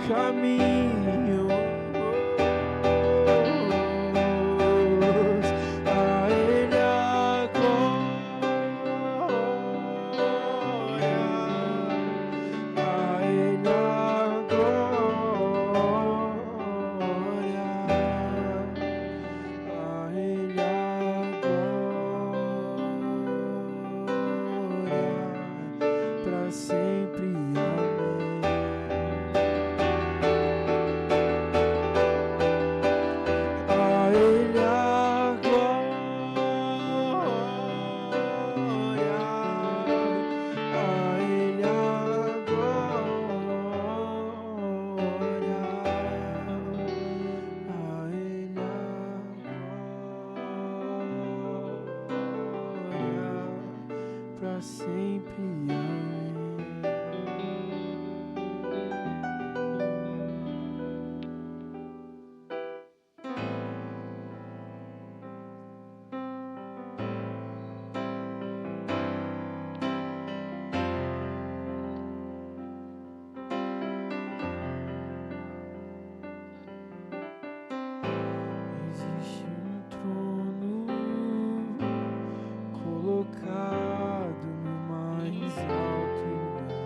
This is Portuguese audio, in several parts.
caminhos. A Ele a glória, a Ele a glória, a Ele a glória, para sempre. Para sempre, existe trono colocado no mais alto lugar,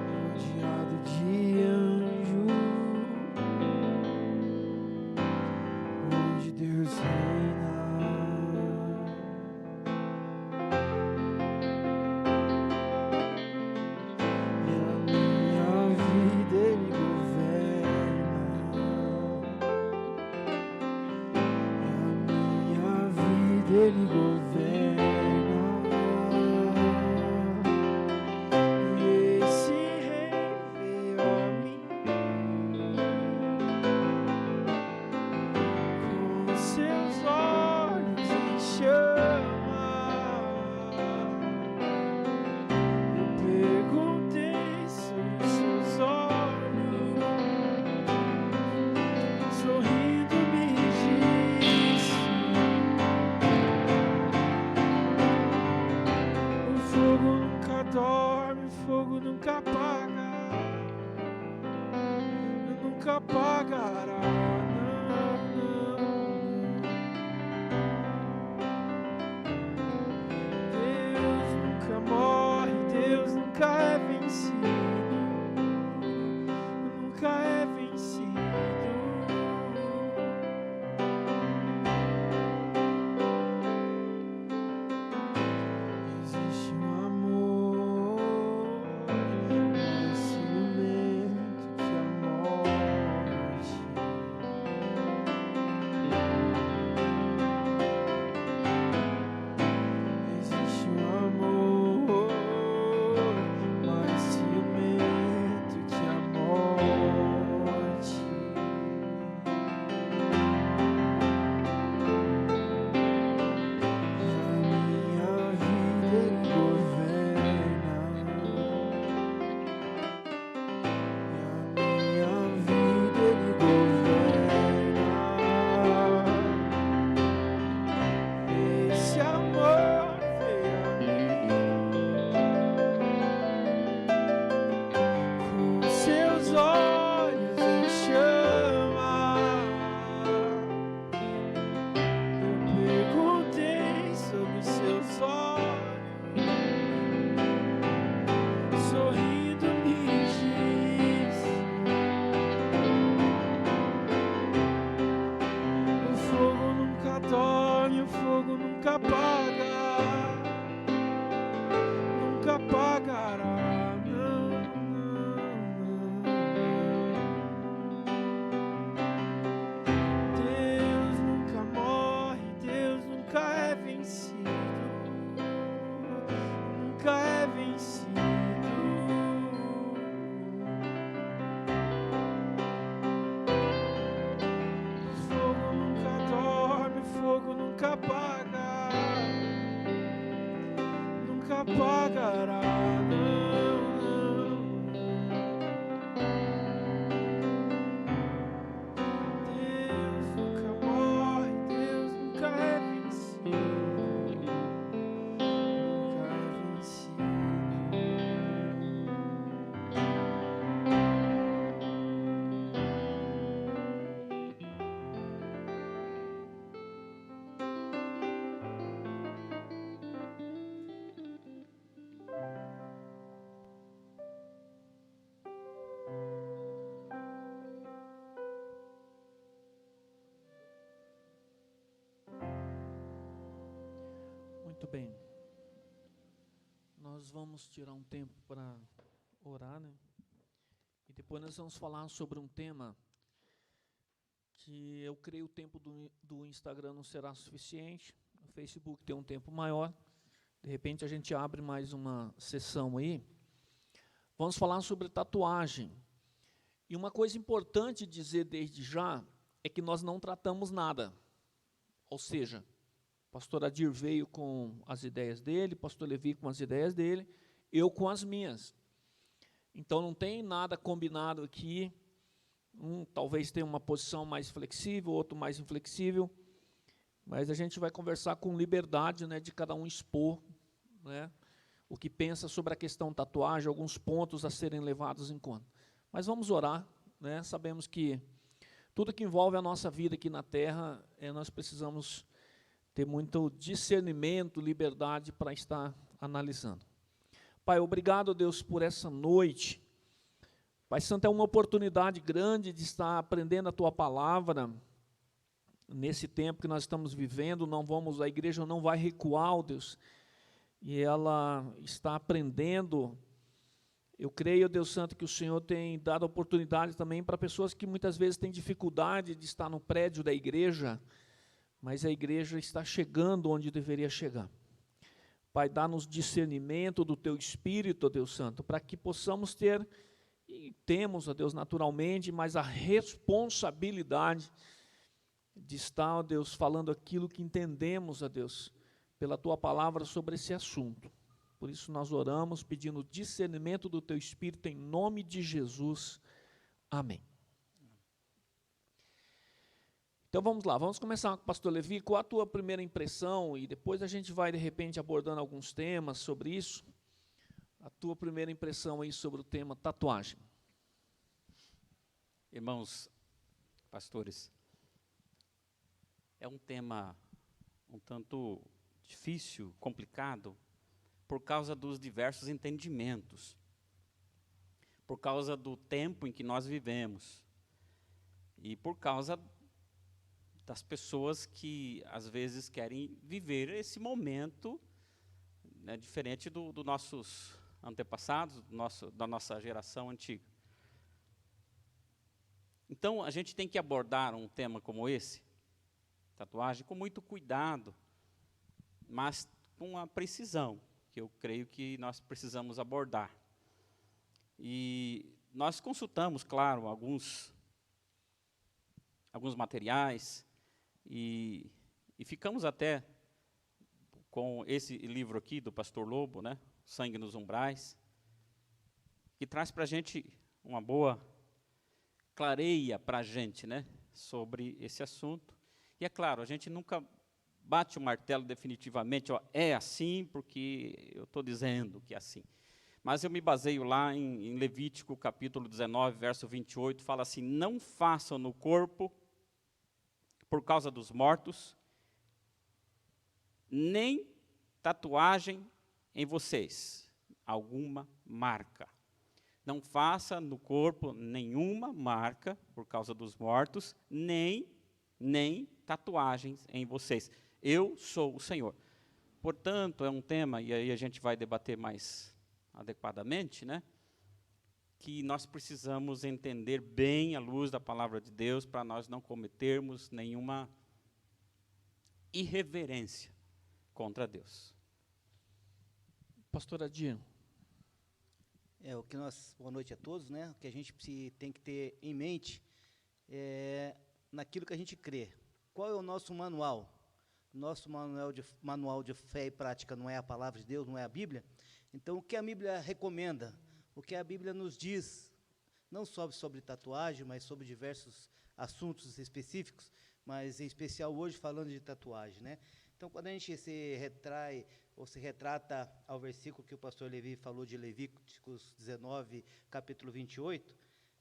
rodeado de anjos, onde Deus reina. E a minha vida Ele governa. Ele governa, e esse rei veio a mim com seus olhos em chama. Eu perguntei sobre seus olhos, sorrindo me disse: fogo nunca dorme, fogo nunca apaga, nunca apagará, não. Deus nunca morre, Deus nunca é vencido, nunca é vencido. O fogo nunca apaga, nunca apagará, não. Deus nunca morre, Deus nunca é vencido, nunca é vencido. Fogo nunca apaga, nunca apagará, não. Deus nunca morre, Deus nunca é vencido, nunca é vencido. bem. Nós vamos tirar um tempo para orar, né? E depois nós vamos falar sobre um tema que eu creio o tempo do Instagram não será suficiente. O Facebook tem um tempo maior. De repente a gente abre mais uma sessão aí. Vamos falar sobre tatuagem. E uma coisa importante dizer desde já é que nós não tratamos nada. Ou seja, o pastor Adir veio com as ideias dele, o pastor Levi com as ideias dele, eu com as minhas. Então não tem nada combinado aqui. Talvez tenha uma posição mais flexível, outro mais inflexível, mas a gente vai conversar com liberdade, né, de cada um expor, né, o que pensa sobre a questão tatuagem, alguns pontos a serem levados em conta. Mas vamos orar, né? Sabemos que tudo que envolve a nossa vida aqui na terra, nós precisamos ter muito discernimento, liberdade para estar analisando. Pai, obrigado, Deus, por essa noite. Pai Santo, é uma oportunidade grande de estar aprendendo a Tua palavra. Nesse tempo que nós estamos vivendo, a igreja não vai recuar, ó Deus, e ela está aprendendo. Eu creio, Deus Santo, que o Senhor tem dado oportunidade também para pessoas que muitas vezes têm dificuldade de estar no prédio da igreja, mas a igreja está chegando onde deveria chegar. Pai, dá-nos discernimento do Teu Espírito, ó Deus Santo, para que possamos ter, e temos, ó Deus, naturalmente, mas a responsabilidade de estar, ó Deus, falando aquilo que entendemos, ó Deus, pela Tua palavra sobre esse assunto. Por isso nós oramos pedindo discernimento do Teu Espírito em nome de Jesus. Amém. Então vamos lá, vamos começar com o pastor Levi. Qual a tua primeira impressão? E depois a gente vai de repente abordando alguns temas sobre isso. A tua primeira impressão aí sobre o tema tatuagem. Irmãos, pastores, é um tema um tanto difícil, complicado, por causa dos diversos entendimentos, por causa do tempo em que nós vivemos e por causa das pessoas que às vezes querem viver esse momento, né, diferente dos nossos antepassados, da nossa geração antiga. Então, a gente tem que abordar um tema como esse, tatuagem, com muito cuidado, mas com a precisão que eu creio que nós precisamos abordar. E nós consultamos, claro, alguns materiais e ficamos até com esse livro aqui do pastor Lobo, né, Sangue nos Umbrais, que traz para a gente uma boa clareia para a gente, né, sobre esse assunto. E é claro, a gente nunca bate o martelo definitivamente, ó, é assim porque eu estou dizendo que é assim. Mas eu me baseio lá em Levítico, capítulo 19, verso 28, fala assim: não façam no corpo, por causa dos mortos, nem tatuagem em vocês, alguma marca. Não faça no corpo nenhuma marca, por causa dos mortos, nem tatuagens em vocês. Eu sou o Senhor. Portanto, é um tema, e aí a gente vai debater mais adequadamente, né, que nós precisamos entender bem à luz da palavra de Deus, para nós não cometermos nenhuma irreverência contra Deus. Pastor Adir. Boa noite a todos, né? O que a gente tem que ter em mente é naquilo que a gente crê. Qual é o nosso manual? Nosso manual de fé e prática não é a palavra de Deus, não é a Bíblia. Então, o que a Bíblia recomenda, o que a Bíblia nos diz, não só sobre tatuagem, mas sobre diversos assuntos específicos, mas em especial hoje falando de tatuagem, né? Então, quando a gente se retrata ao versículo que o pastor Levi falou de Levíticos 19, capítulo 28,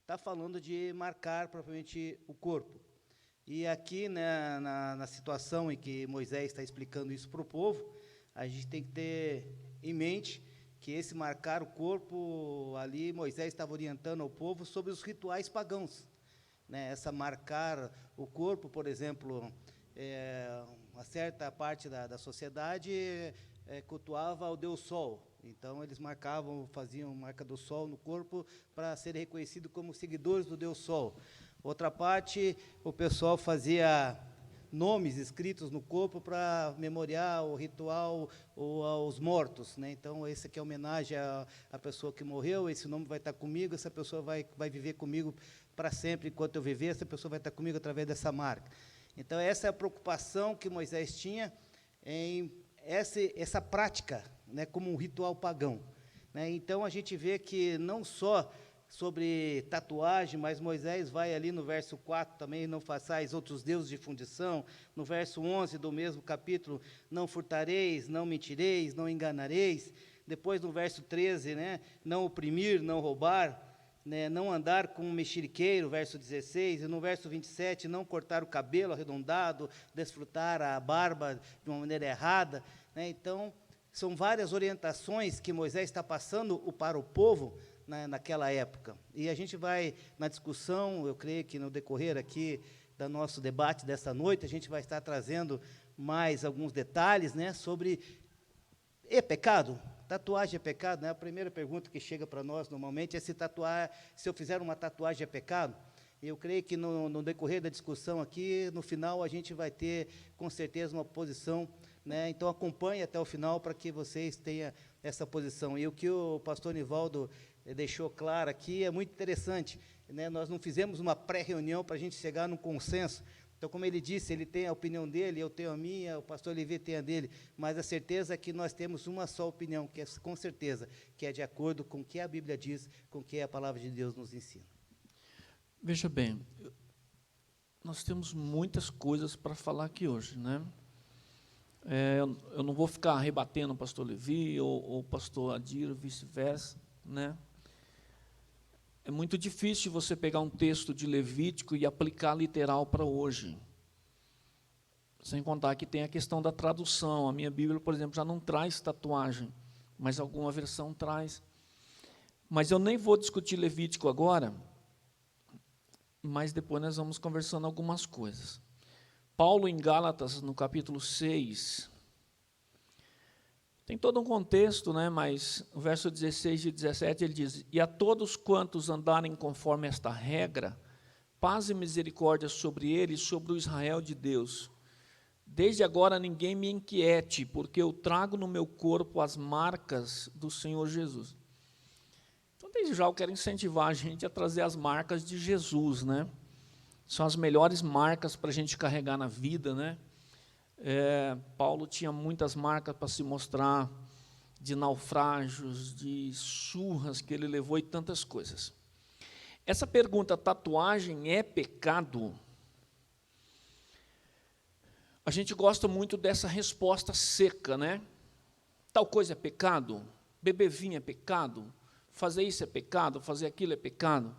está falando de marcar propriamente o corpo. E aqui, né, na situação em que Moisés está explicando isso para o povo, a gente tem que ter em mente que esse marcar o corpo, ali Moisés estava orientando ao povo sobre os rituais pagãos, né? Essa marcar o corpo, por exemplo, uma certa parte da sociedade cultuava ao Deus Sol. Então, eles faziam marca do Sol no corpo para serem reconhecidos como seguidores do Deus Sol. Outra parte, o pessoal fazia nomes escritos no corpo para memoriar o ritual ou aos mortos, né? Então, esse aqui é homenagem à pessoa que morreu, esse nome vai estar comigo, essa pessoa vai viver comigo para sempre, enquanto eu viver, essa pessoa vai estar comigo através dessa marca. Então, essa é a preocupação que Moisés tinha em essa prática, né, como um ritual pagão, né? Então, a gente vê que não só sobre tatuagem, mas Moisés vai ali no verso 4 também, não façais outros deuses de fundição, no verso 11 do mesmo capítulo, não furtareis, não mentireis, não enganareis, depois no verso 13, né, não oprimir, não roubar, né, não andar com um mexeriqueiro, verso 16, e no verso 27, não cortar o cabelo arredondado, desfrutar a barba de uma maneira errada, né? Então, são várias orientações que Moisés está passando para o povo naquela época. E a gente vai, na discussão, eu creio que no decorrer aqui do nosso debate dessa noite, a gente vai estar trazendo mais alguns detalhes, né, sobre pecado? Tatuagem é pecado? Né? A primeira pergunta que chega para nós, normalmente, é se eu fizer uma tatuagem é pecado? Eu creio que no decorrer da discussão aqui, no final, a gente vai ter, com certeza, uma posição, né? Então, acompanhe até o final para que vocês tenham essa posição. E o que o pastor Nivaldo deixou claro aqui é muito interessante, né? Nós não fizemos uma pré-reunião para a gente chegar num consenso. Então, como ele disse, ele tem a opinião dele, eu tenho a minha, o pastor Olivier tem a dele, mas a certeza é que nós temos uma só opinião, que é, com certeza, que é de acordo com o que a Bíblia diz, com o que a palavra de Deus nos ensina. Veja bem, nós temos muitas coisas para falar aqui hoje, né? Eu não vou ficar rebatendo o pastor Levi ou o pastor Adir, vice-versa, né? É muito difícil você pegar um texto de Levítico e aplicar literal para hoje. Sem contar que tem a questão da tradução. A minha Bíblia, por exemplo, já não traz tatuagem, mas alguma versão traz. Mas eu nem vou discutir Levítico agora, mas depois nós vamos conversando algumas coisas. Paulo, em Gálatas, no capítulo 6, tem todo um contexto, né, mas o verso 16 e 17, ele diz, e a todos quantos andarem conforme esta regra, paz e misericórdia sobre eles, sobre o Israel de Deus. Desde agora ninguém me inquiete, porque eu trago no meu corpo as marcas do Senhor Jesus. Então, desde já eu quero incentivar a gente a trazer as marcas de Jesus, né? São as melhores marcas para a gente carregar na vida, né? Paulo tinha muitas marcas para se mostrar, de naufrágios, de surras que ele levou e tantas coisas. Essa pergunta, tatuagem é pecado? A gente gosta muito dessa resposta seca, né? Tal coisa é pecado? Beber vinho é pecado? Fazer isso é pecado? Fazer aquilo é pecado?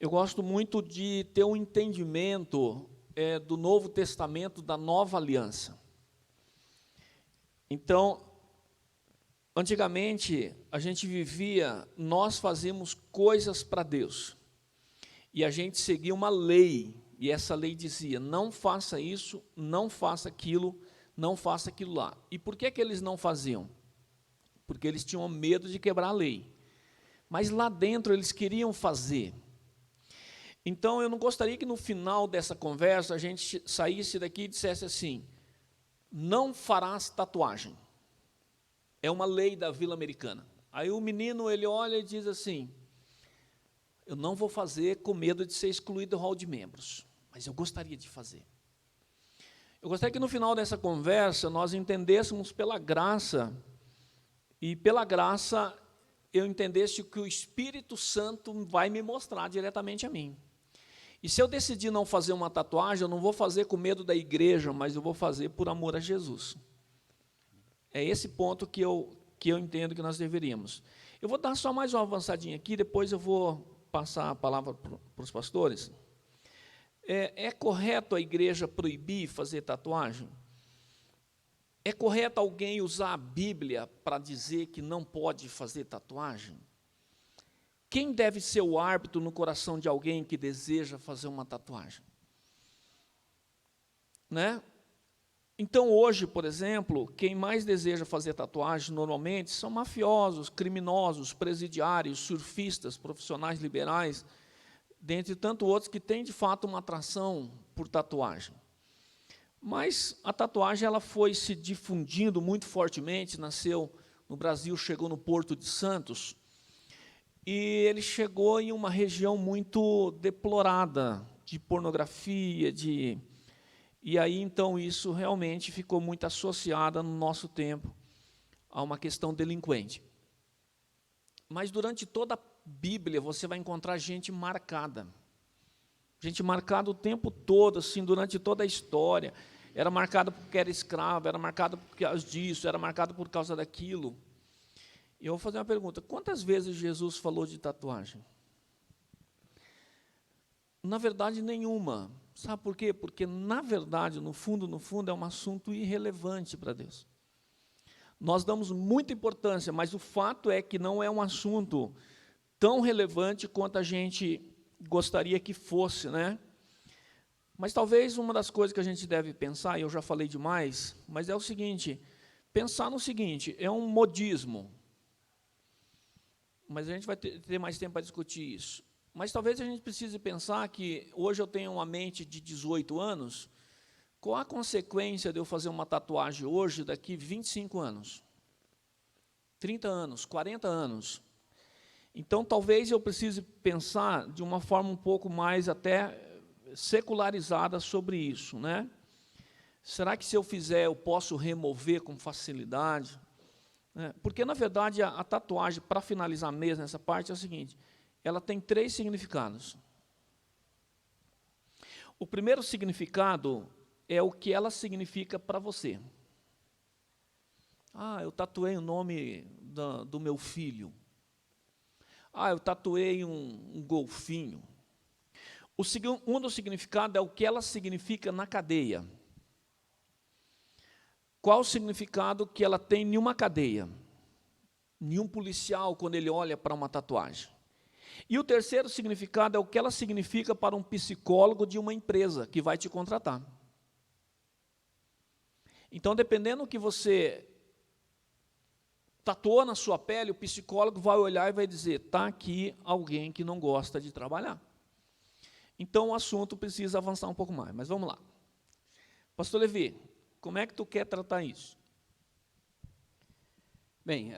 Eu gosto muito de ter um entendimento do Novo Testamento, da Nova Aliança. Então, antigamente, a gente vivia, nós fazíamos coisas para Deus, e a gente seguia uma lei, e essa lei dizia, não faça isso, não faça aquilo lá. E por que eles não faziam? Porque eles tinham medo de quebrar a lei. Mas lá dentro eles queriam fazer. Então, eu não gostaria que no final dessa conversa a gente saísse daqui e dissesse assim, não farás tatuagem. É uma lei da Vila Americana. Aí o menino, ele olha e diz assim, eu não vou fazer com medo de ser excluído do hall de membros, mas eu gostaria de fazer. Eu gostaria que no final dessa conversa nós entendêssemos pela graça, e pela graça eu entendesse que o Espírito Santo vai me mostrar diretamente a mim. E se eu decidir não fazer uma tatuagem, eu não vou fazer com medo da igreja, mas eu vou fazer por amor a Jesus. É esse ponto que eu entendo que nós deveríamos. Eu vou dar só mais uma avançadinha aqui, depois eu vou passar a palavra para os pastores. É correto a igreja proibir fazer tatuagem? É correto alguém usar a Bíblia para dizer que não pode fazer tatuagem? Quem deve ser o árbitro no coração de alguém que deseja fazer uma tatuagem? Né? Então, hoje, por exemplo, quem mais deseja fazer tatuagem normalmente são mafiosos, criminosos, presidiários, surfistas, profissionais liberais, dentre tantos outros que têm, de fato, uma atração por tatuagem. Mas a tatuagem ela foi se difundindo muito fortemente, nasceu no Brasil, chegou no Porto de Santos, e ele chegou em uma região muito deplorada, de pornografia, e aí, então, isso realmente ficou muito associado no nosso tempo a uma questão delinquente. Mas durante toda a Bíblia, você vai encontrar gente marcada. Gente marcada o tempo todo, assim, durante toda a história. Era marcada porque era escravo, era marcada por causa disso, era marcada por causa daquilo. E eu vou fazer uma pergunta: quantas vezes Jesus falou de tatuagem? Na verdade, nenhuma. Sabe por quê? Porque, na verdade, no fundo, é um assunto irrelevante para Deus. Nós damos muita importância, mas o fato é que não é um assunto tão relevante quanto a gente gostaria que fosse, né? Mas talvez uma das coisas que a gente deve pensar, e eu já falei demais, mas é o seguinte: pensar no seguinte, é um modismo. Mas a gente vai ter mais tempo para discutir isso. Mas talvez a gente precise pensar que hoje eu tenho uma mente de 18 anos, qual a consequência de eu fazer uma tatuagem hoje, daqui 25 anos? 30 anos, 40 anos. Então, talvez eu precise pensar de uma forma um pouco mais até secularizada sobre isso, né? Será que se eu fizer, eu posso remover com facilidade? Porque, na verdade, a tatuagem, para finalizar mesmo essa parte, é o seguinte: ela tem 3 significados. O primeiro significado é o que ela significa para você. Ah, eu tatuei o nome do meu filho. Ah, eu tatuei um golfinho. O segundo significado é o que ela significa na cadeia. Qual o significado que ela tem em uma cadeia? Nenhum policial, quando ele olha para uma tatuagem. E o terceiro significado é o que ela significa para um psicólogo de uma empresa que vai te contratar. Então, dependendo do que você tatuou na sua pele, o psicólogo vai olhar e vai dizer: está aqui alguém que não gosta de trabalhar. Então, o assunto precisa avançar um pouco mais, mas vamos lá. Pastor Levi, como é que tu quer tratar isso? Bem,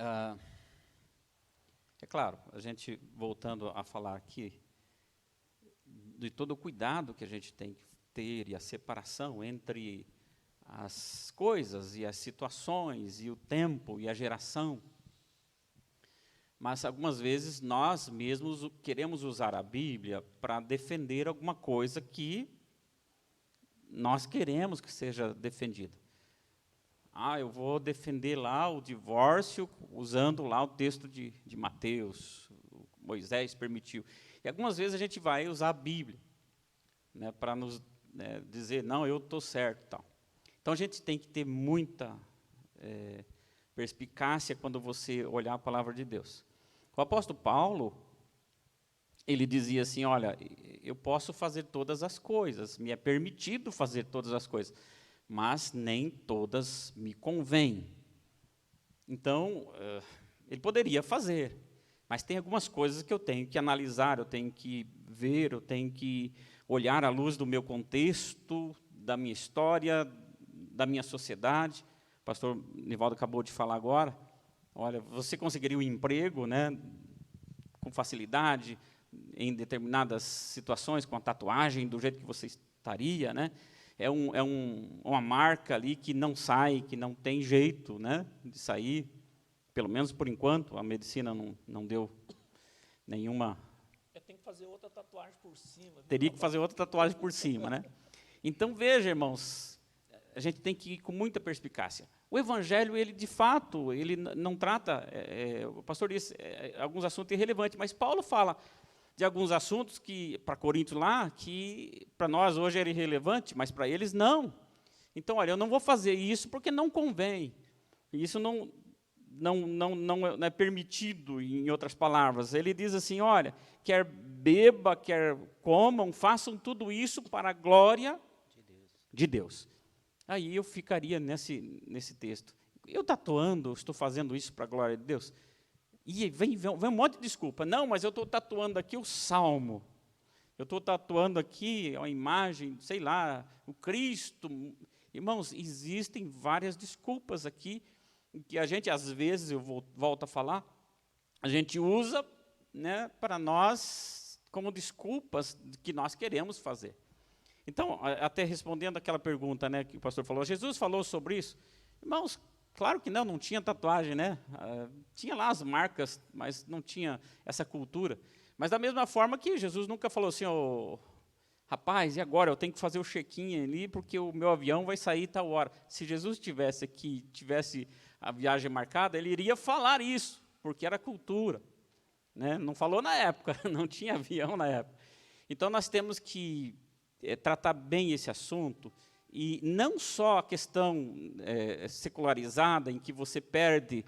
é claro, a gente, voltando a falar aqui, de todo o cuidado que a gente tem que ter e a separação entre as coisas e as situações e o tempo e a geração. Mas, algumas vezes, nós mesmos queremos usar a Bíblia para defender alguma coisa que nós queremos que seja defendida. Ah, eu vou defender lá o divórcio usando lá o texto de Mateus, Moisés permitiu. E algumas vezes a gente vai usar a Bíblia, né, para nos dizer: não, eu estou certo. Tal. Então, a gente tem que ter muita perspicácia quando você olhar a palavra de Deus. O apóstolo Paulo, ele dizia assim: olha, eu posso fazer todas as coisas, me é permitido fazer todas as coisas, mas nem todas me convêm. Então, ele poderia fazer, mas tem algumas coisas que eu tenho que analisar, eu tenho que ver, eu tenho que olhar à luz do meu contexto, da minha história, da minha sociedade. O pastor Nivaldo acabou de falar agora. Olha, você conseguiria um emprego, né, com facilidade, em determinadas situações, com a tatuagem, do jeito que você estaria, né? É uma marca ali que não sai, que não tem jeito, né, de sair, pelo menos por enquanto. A medicina não deu nenhuma... Eu tenho que fazer outra tatuagem por cima. Teria que fazer outra tatuagem por cima, né? Então, veja, irmãos, a gente tem que ir com muita perspicácia. O Evangelho, ele, de fato, ele não trata... o pastor disse alguns assuntos irrelevantes, mas Paulo fala de alguns assuntos que, para Coríntios lá, que para nós hoje era irrelevante, mas para eles não. Então, olha, eu não vou fazer isso porque não convém. Isso não é permitido, em outras palavras. Ele diz assim: olha, quer beba, quer comam, façam tudo isso para a glória de Deus. Aí eu ficaria nesse texto. Eu tatuando, estou fazendo isso para a glória de Deus? E vem um monte de desculpa. Não, mas eu estou tatuando aqui o Salmo. Eu estou tatuando aqui a imagem, sei lá, o Cristo. Irmãos, existem várias desculpas aqui, que a gente, às vezes, eu volto a falar, a gente usa, né, para nós, como desculpas que nós queremos fazer. Então, até respondendo aquela pergunta, né, que o pastor falou, Jesus falou sobre isso? Irmãos, claro que não tinha tatuagem, né? Tinha lá as marcas, mas não tinha essa cultura. Mas da mesma forma que Jesus nunca falou assim, rapaz, e agora? Eu tenho que fazer o check-in ali, porque o meu avião vai sair tal hora. Se Jesus estivesse aqui, tivesse a viagem marcada, ele iria falar isso, porque era cultura. Né? Não falou na época, não tinha avião na época. Então, nós temos que tratar bem esse assunto, e não só a questão secularizada, em que você perde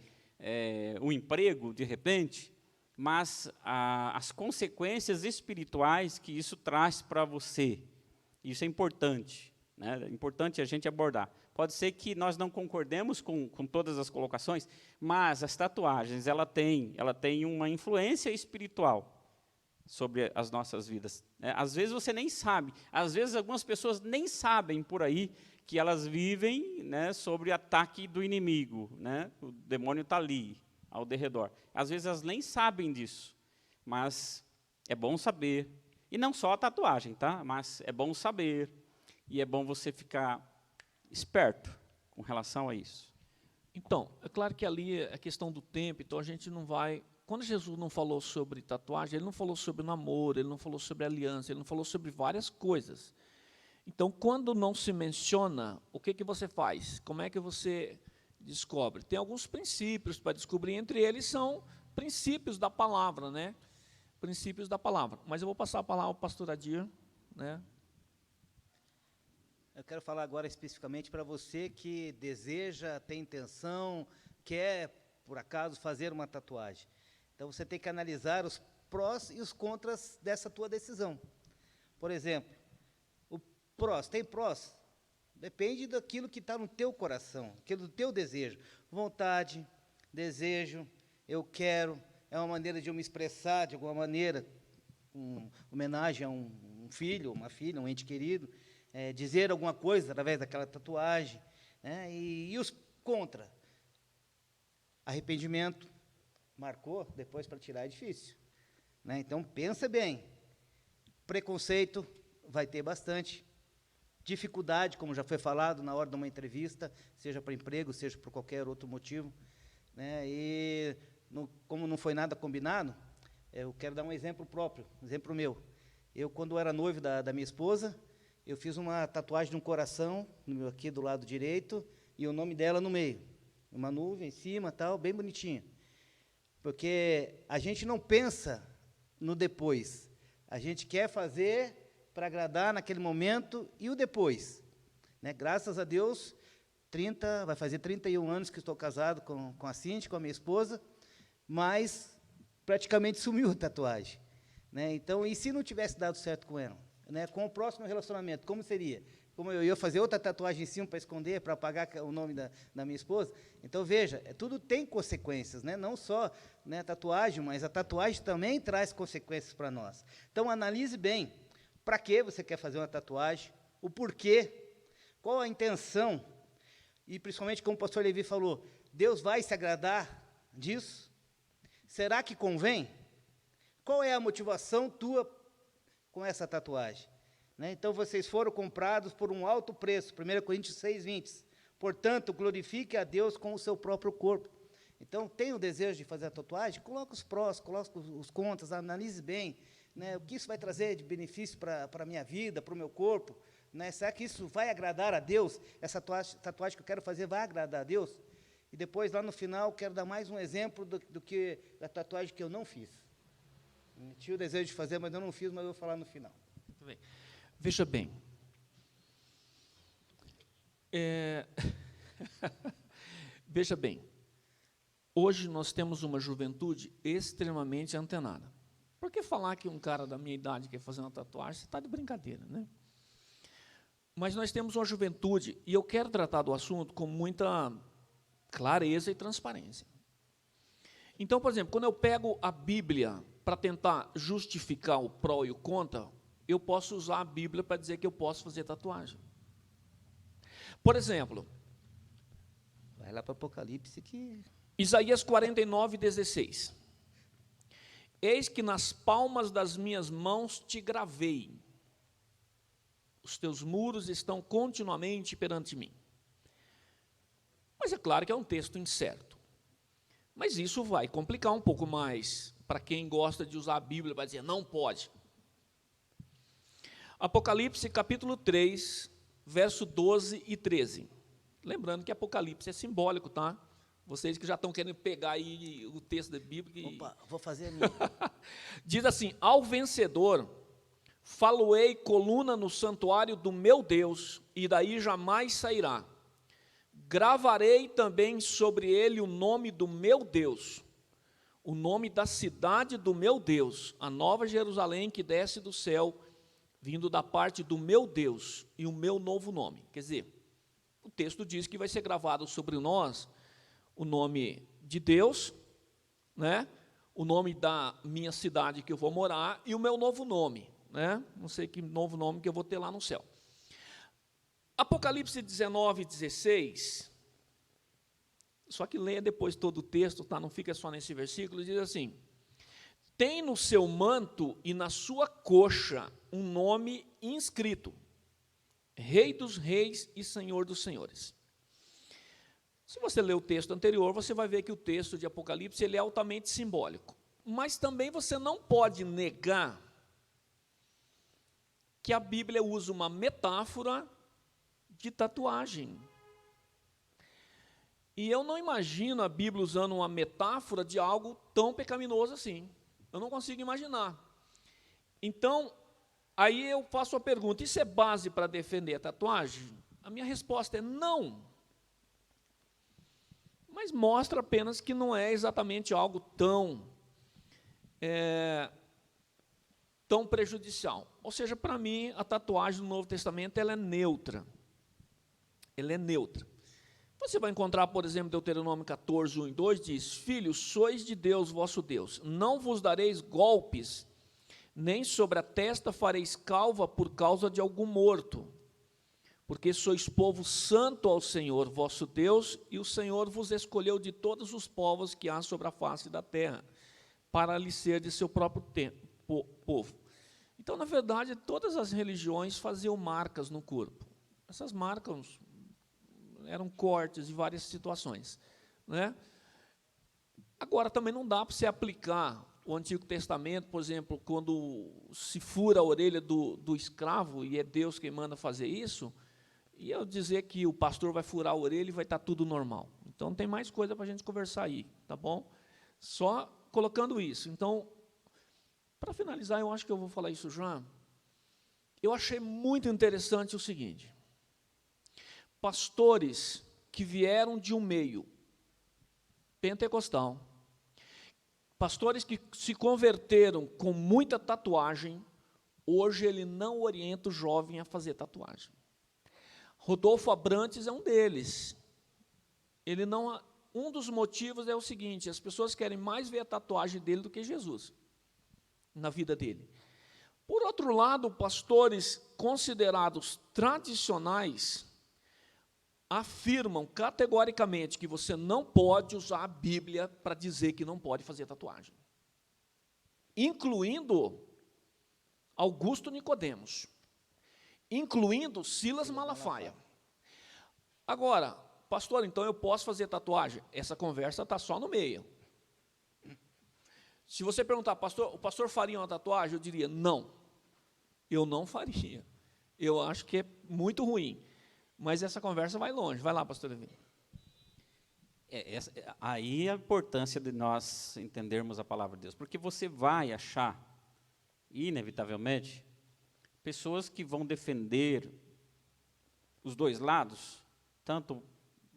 o emprego, de repente, mas as consequências espirituais que isso traz para você. Isso é importante, né? É importante a gente abordar. Pode ser que nós não concordemos com todas as colocações, mas as tatuagens, ela tem uma influência espiritual sobre as nossas vidas. Às vezes você nem sabe, às vezes algumas pessoas nem sabem por aí que elas vivem, né, sobre ataque do inimigo, né? O demônio está ali, ao derredor. Às vezes elas nem sabem disso, mas é bom saber. E não só a tatuagem, tá? Mas é bom saber, e é bom você ficar esperto com relação a isso. Então, é claro que ali é a questão do tempo, então a gente não vai... Quando Jesus não falou sobre tatuagem, ele não falou sobre namoro, ele não falou sobre aliança, ele não falou sobre várias coisas. Então, quando não se menciona, o que você faz? Como é que você descobre? Tem alguns princípios para descobrir, entre eles são princípios da palavra, né? Princípios da palavra. Mas eu vou passar a palavra ao pastor Adir, né? Eu quero falar agora especificamente para você que deseja, tem intenção, quer, por acaso, fazer uma tatuagem. Então, você tem que analisar os prós e os contras dessa tua decisão. Por exemplo, o prós, tem prós? Depende daquilo que está no teu coração, aquilo do teu desejo. Vontade, desejo, eu quero, é uma maneira de eu me expressar de alguma maneira, homenagem a um filho, uma filha, um ente querido, dizer alguma coisa através daquela tatuagem, né? E os contra? Arrependimento, marcou, depois para tirar é difícil, né? Então, pensa bem. Preconceito, vai ter bastante. Dificuldade, como já foi falado na hora de uma entrevista, seja para emprego, seja por qualquer outro motivo, né? E, como não foi nada combinado, eu quero dar um exemplo próprio, um exemplo meu. Eu, quando era noivo da minha esposa, eu fiz uma tatuagem de um coração, aqui do lado direito, e o nome dela no meio. Uma nuvem em cima, tal, bem bonitinha. Porque a gente não pensa no depois. A gente quer fazer para agradar naquele momento e o depois. Né? Graças a Deus, vai fazer 31 anos que estou casado com a Cintia, com a minha esposa, mas praticamente sumiu a tatuagem. Né? Então, e se não tivesse dado certo com ela? Né? Com o próximo relacionamento, como seria? Como eu ia fazer outra tatuagem em cima para esconder, para apagar o nome da minha esposa? Então, veja, tudo tem consequências, né? Não só, né, a tatuagem, mas a tatuagem também traz consequências para nós. Então, analise bem, para que você quer fazer uma tatuagem, o porquê, qual a intenção, e principalmente, como o pastor Levi falou, Deus vai se agradar disso? Será que convém? Qual é a motivação tua com essa tatuagem? Né? Então, vocês foram comprados por um alto preço, 1 Coríntios 6:20. Portanto, glorifique a Deus com o seu próprio corpo. Então, tem o desejo de fazer a tatuagem? Coloque os prós, coloque os contras, analise bem, né, o que isso vai trazer de benefício para a minha vida, para o meu corpo. Né? Será que isso vai agradar a Deus? Essa tatuagem que eu quero fazer vai agradar a Deus? E depois, lá no final, quero dar mais um exemplo do que da tatuagem que eu não fiz. Eu tinha o desejo de fazer, mas eu não fiz, mas eu vou falar no final. Muito bem. Veja bem. Veja bem. Hoje nós temos uma juventude extremamente antenada. Por que falar que um cara da minha idade quer fazer uma tatuagem? Você está de brincadeira, né? Mas nós temos uma juventude, e eu quero tratar do assunto com muita clareza e transparência. Então, por exemplo, quando eu pego a Bíblia para tentar justificar o pró e o contra, eu posso usar a Bíblia para dizer que eu posso fazer tatuagem. Por exemplo, Vai lá para Apocalipse que... Isaías 49:16. Eis que nas palmas das minhas mãos te gravei. Os teus muros estão continuamente perante mim. Mas é claro que é um texto incerto. Mas isso vai complicar um pouco mais para quem gosta de usar a Bíblia para dizer não pode. Apocalipse capítulo 3, verso 12 e 13. Lembrando que Apocalipse é simbólico, tá? Vocês que já estão querendo pegar aí o texto da Bíblia. Opa, vou fazer a minha. Diz assim: ao vencedor, faloei coluna no santuário do meu Deus, e daí jamais sairá. Gravarei também sobre ele o nome do meu Deus, o nome da cidade do meu Deus, a nova Jerusalém que desce do céu, vindo da parte do meu Deus, e o meu novo nome. Quer dizer, o texto diz que vai ser gravado sobre nós o nome de Deus, né? O nome da minha cidade que eu vou morar e o meu novo nome, né? Não sei que novo nome que eu vou ter lá no céu. Apocalipse 19:16, só que leia depois todo o texto, tá? Não fica só nesse versículo, diz assim: tem no seu manto e na sua coxa um nome inscrito, Rei dos Reis e Senhor dos Senhores. Se você ler o texto anterior, você vai ver que o texto de Apocalipse ele é altamente simbólico. Mas também você não pode negar que a Bíblia usa uma metáfora de tatuagem. E eu não imagino a Bíblia usando uma metáfora de algo tão pecaminoso assim. Eu não consigo imaginar. Então, aí eu faço a pergunta: isso é base para defender a tatuagem? A minha resposta é não. Mas mostra apenas que não é exatamente algo tão prejudicial. Ou seja, para mim, a tatuagem do Novo Testamento ela é neutra. Ela é neutra. Você vai encontrar, por exemplo, Deuteronômio 14, 1 e 2, diz: filhos, sois de Deus, vosso Deus, não vos dareis golpes, nem sobre a testa fareis calva por causa de algum morto, porque sois povo santo ao Senhor, vosso Deus, e o Senhor vos escolheu de todos os povos que há sobre a face da terra, para lhe ser de seu próprio povo. Então, na verdade, todas as religiões faziam marcas no corpo. Essas marcas eram cortes de várias situações, né? Agora, também não dá para você aplicar o Antigo Testamento, por exemplo, quando se fura a orelha do escravo, e é Deus quem manda fazer isso, e eu dizer que o pastor vai furar a orelha e vai estar tudo normal. Então, tem mais coisa para a gente conversar aí, tá bom? Só colocando isso. Então, para finalizar, eu acho que eu vou falar isso já. Eu achei muito interessante o seguinte: pastores que vieram de um meio pentecostal, pastores que se converteram com muita tatuagem, hoje ele não orienta o jovem a fazer tatuagem. Rodolfo Abrantes é um deles. Ele não, um dos motivos é o seguinte: as pessoas querem mais ver a tatuagem dele do que Jesus na vida dele. Por outro lado, pastores considerados tradicionais afirmam categoricamente que você não pode usar a Bíblia para dizer que não pode fazer tatuagem, incluindo Augusto Nicodemos, incluindo Silas Malafaia. Agora, pastor, então eu posso fazer tatuagem? Essa conversa está só no meio. Se você perguntar, pastor, o pastor faria uma tatuagem? Eu diria, não, eu não faria. Eu acho que é muito ruim. Mas essa conversa vai longe. Vai lá, pastor Levi. Aí a importância de nós entendermos a palavra de Deus. Porque você vai achar, inevitavelmente, pessoas que vão defender os dois lados, tanto,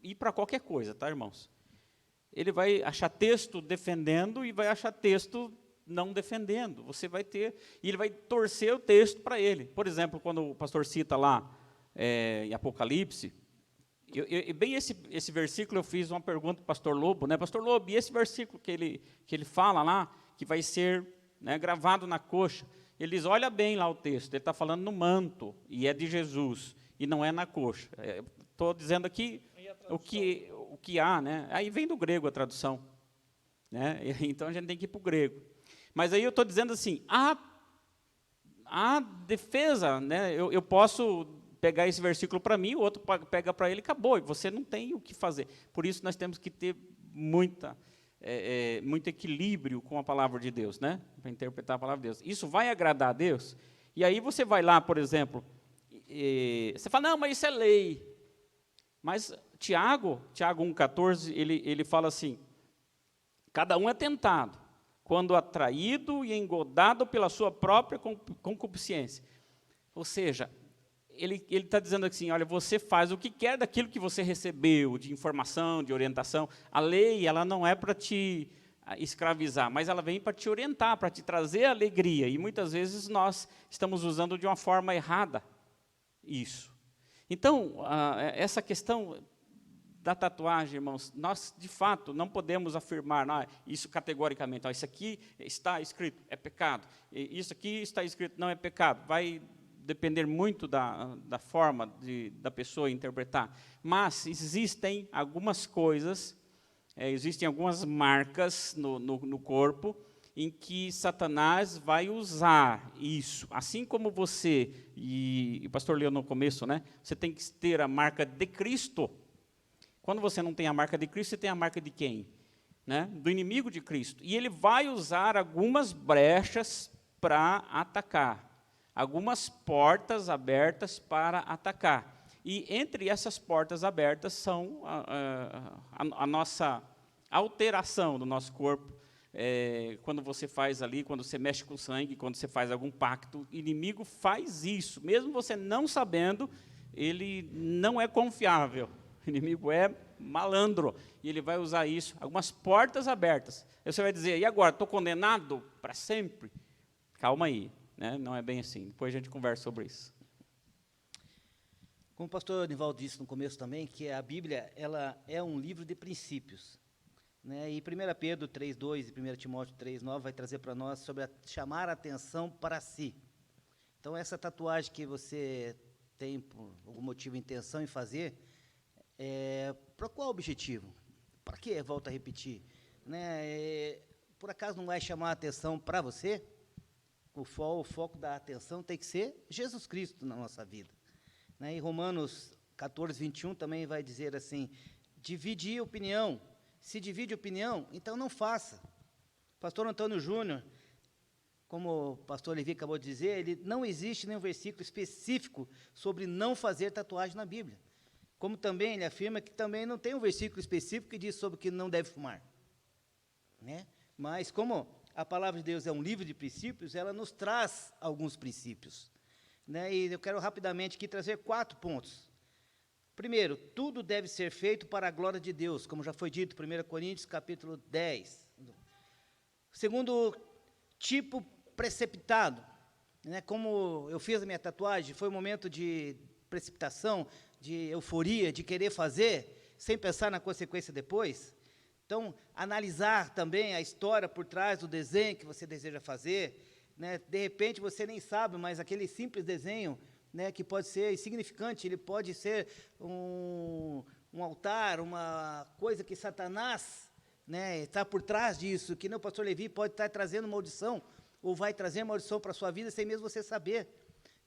e para qualquer coisa, tá, irmãos? Ele vai achar texto defendendo e vai achar texto não defendendo. Você vai ter, e ele vai torcer o texto para ele. Por exemplo, quando o pastor cita lá, em Apocalipse, bem esse versículo, eu fiz uma pergunta para o pastor Lobo, né? Pastor Lobo, e esse versículo que ele fala lá, que vai ser, né, gravado na coxa, ele diz, olha bem lá o texto, ele está falando no manto, e é de Jesus, e não é na coxa. Estou dizendo aqui o que há, né? Aí vem do grego a tradução, né? Então a gente tem que ir para o grego. Mas aí eu estou dizendo assim, a defesa, né? Eu posso pegar esse versículo para mim, o outro pega para ele, acabou, e você não tem o que fazer. Por isso nós temos que ter muito equilíbrio com a palavra de Deus, né? Para interpretar a palavra de Deus. Isso vai agradar a Deus? E aí você vai lá, por exemplo, você fala, não, mas isso é lei. Mas Tiago 1,14, ele fala assim, cada um é tentado, quando atraído e engodado pela sua própria concupiscência. Ou seja, ele está dizendo assim, olha, você faz o que quer daquilo que você recebeu, de informação, de orientação. A lei, ela não é para te escravizar, mas ela vem para te orientar, para te trazer alegria. E muitas vezes nós estamos usando de uma forma errada isso. Então, essa questão da tatuagem, irmãos, nós, de fato, não podemos afirmar isso categoricamente. Isso aqui está escrito, é pecado. Isso aqui está escrito, não é pecado. Vai depender muito da forma da pessoa interpretar. Mas existem algumas coisas, existem algumas marcas no corpo em que Satanás vai usar isso. Assim como você, e o pastor leu no começo, né? Você tem que ter a marca de Cristo. Quando você não tem a marca de Cristo, você tem a marca de quem? Né? Do inimigo de Cristo. E ele vai usar algumas brechas para atacar. Algumas portas abertas para atacar. E entre essas portas abertas são a nossa alteração do nosso corpo. Quando você faz ali, quando você mexe com sangue, quando você faz algum pacto, o inimigo faz isso. Mesmo você não sabendo, ele não é confiável. O inimigo é malandro. E ele vai usar isso. Algumas portas abertas. Aí você vai dizer, e agora, estou condenado para sempre? Calma aí. Né? Não é bem assim. Depois a gente conversa sobre isso. Como o pastor Nivaldo disse no começo também, que a Bíblia ela é um livro de princípios. Né? E 1 Pedro 3,2 e 1 Timóteo 3,9 vai trazer para nós sobre chamar a atenção para si. Então, essa tatuagem que você tem, por algum motivo, intenção em fazer, para qual objetivo? Para quê? Volto a repetir. Né? Por acaso não vai chamar a atenção para você? O foco da atenção tem que ser Jesus Cristo na nossa vida. Né? E Romanos 14, 21 também vai dizer assim, dividir opinião. Se divide opinião, então não faça. Pastor Antônio Júnior, como o pastor Levi acabou de dizer, não existe nenhum versículo específico sobre não fazer tatuagem na Bíblia. Como também ele afirma que também não tem um versículo específico que diz sobre que não deve fumar. Né? Mas como a palavra de Deus é um livro de princípios, ela nos traz alguns princípios. Né? E eu quero rapidamente aqui trazer 4 pontos. Primeiro, tudo deve ser feito para a glória de Deus, como já foi dito, 1 Coríntios, capítulo 10. Segundo, tipo precipitado. Né? Como eu fiz a minha tatuagem, foi um momento de precipitação, de euforia, de querer fazer, sem pensar na consequência depois. Então, analisar também a história por trás do desenho que você deseja fazer. Né? De repente, você nem sabe, mas aquele simples desenho, né, que pode ser insignificante, ele pode ser um altar, uma coisa que Satanás, né, está por trás disso, que nem o pastor Levi pode estar trazendo maldição, ou vai trazer maldição para a sua vida sem mesmo você saber.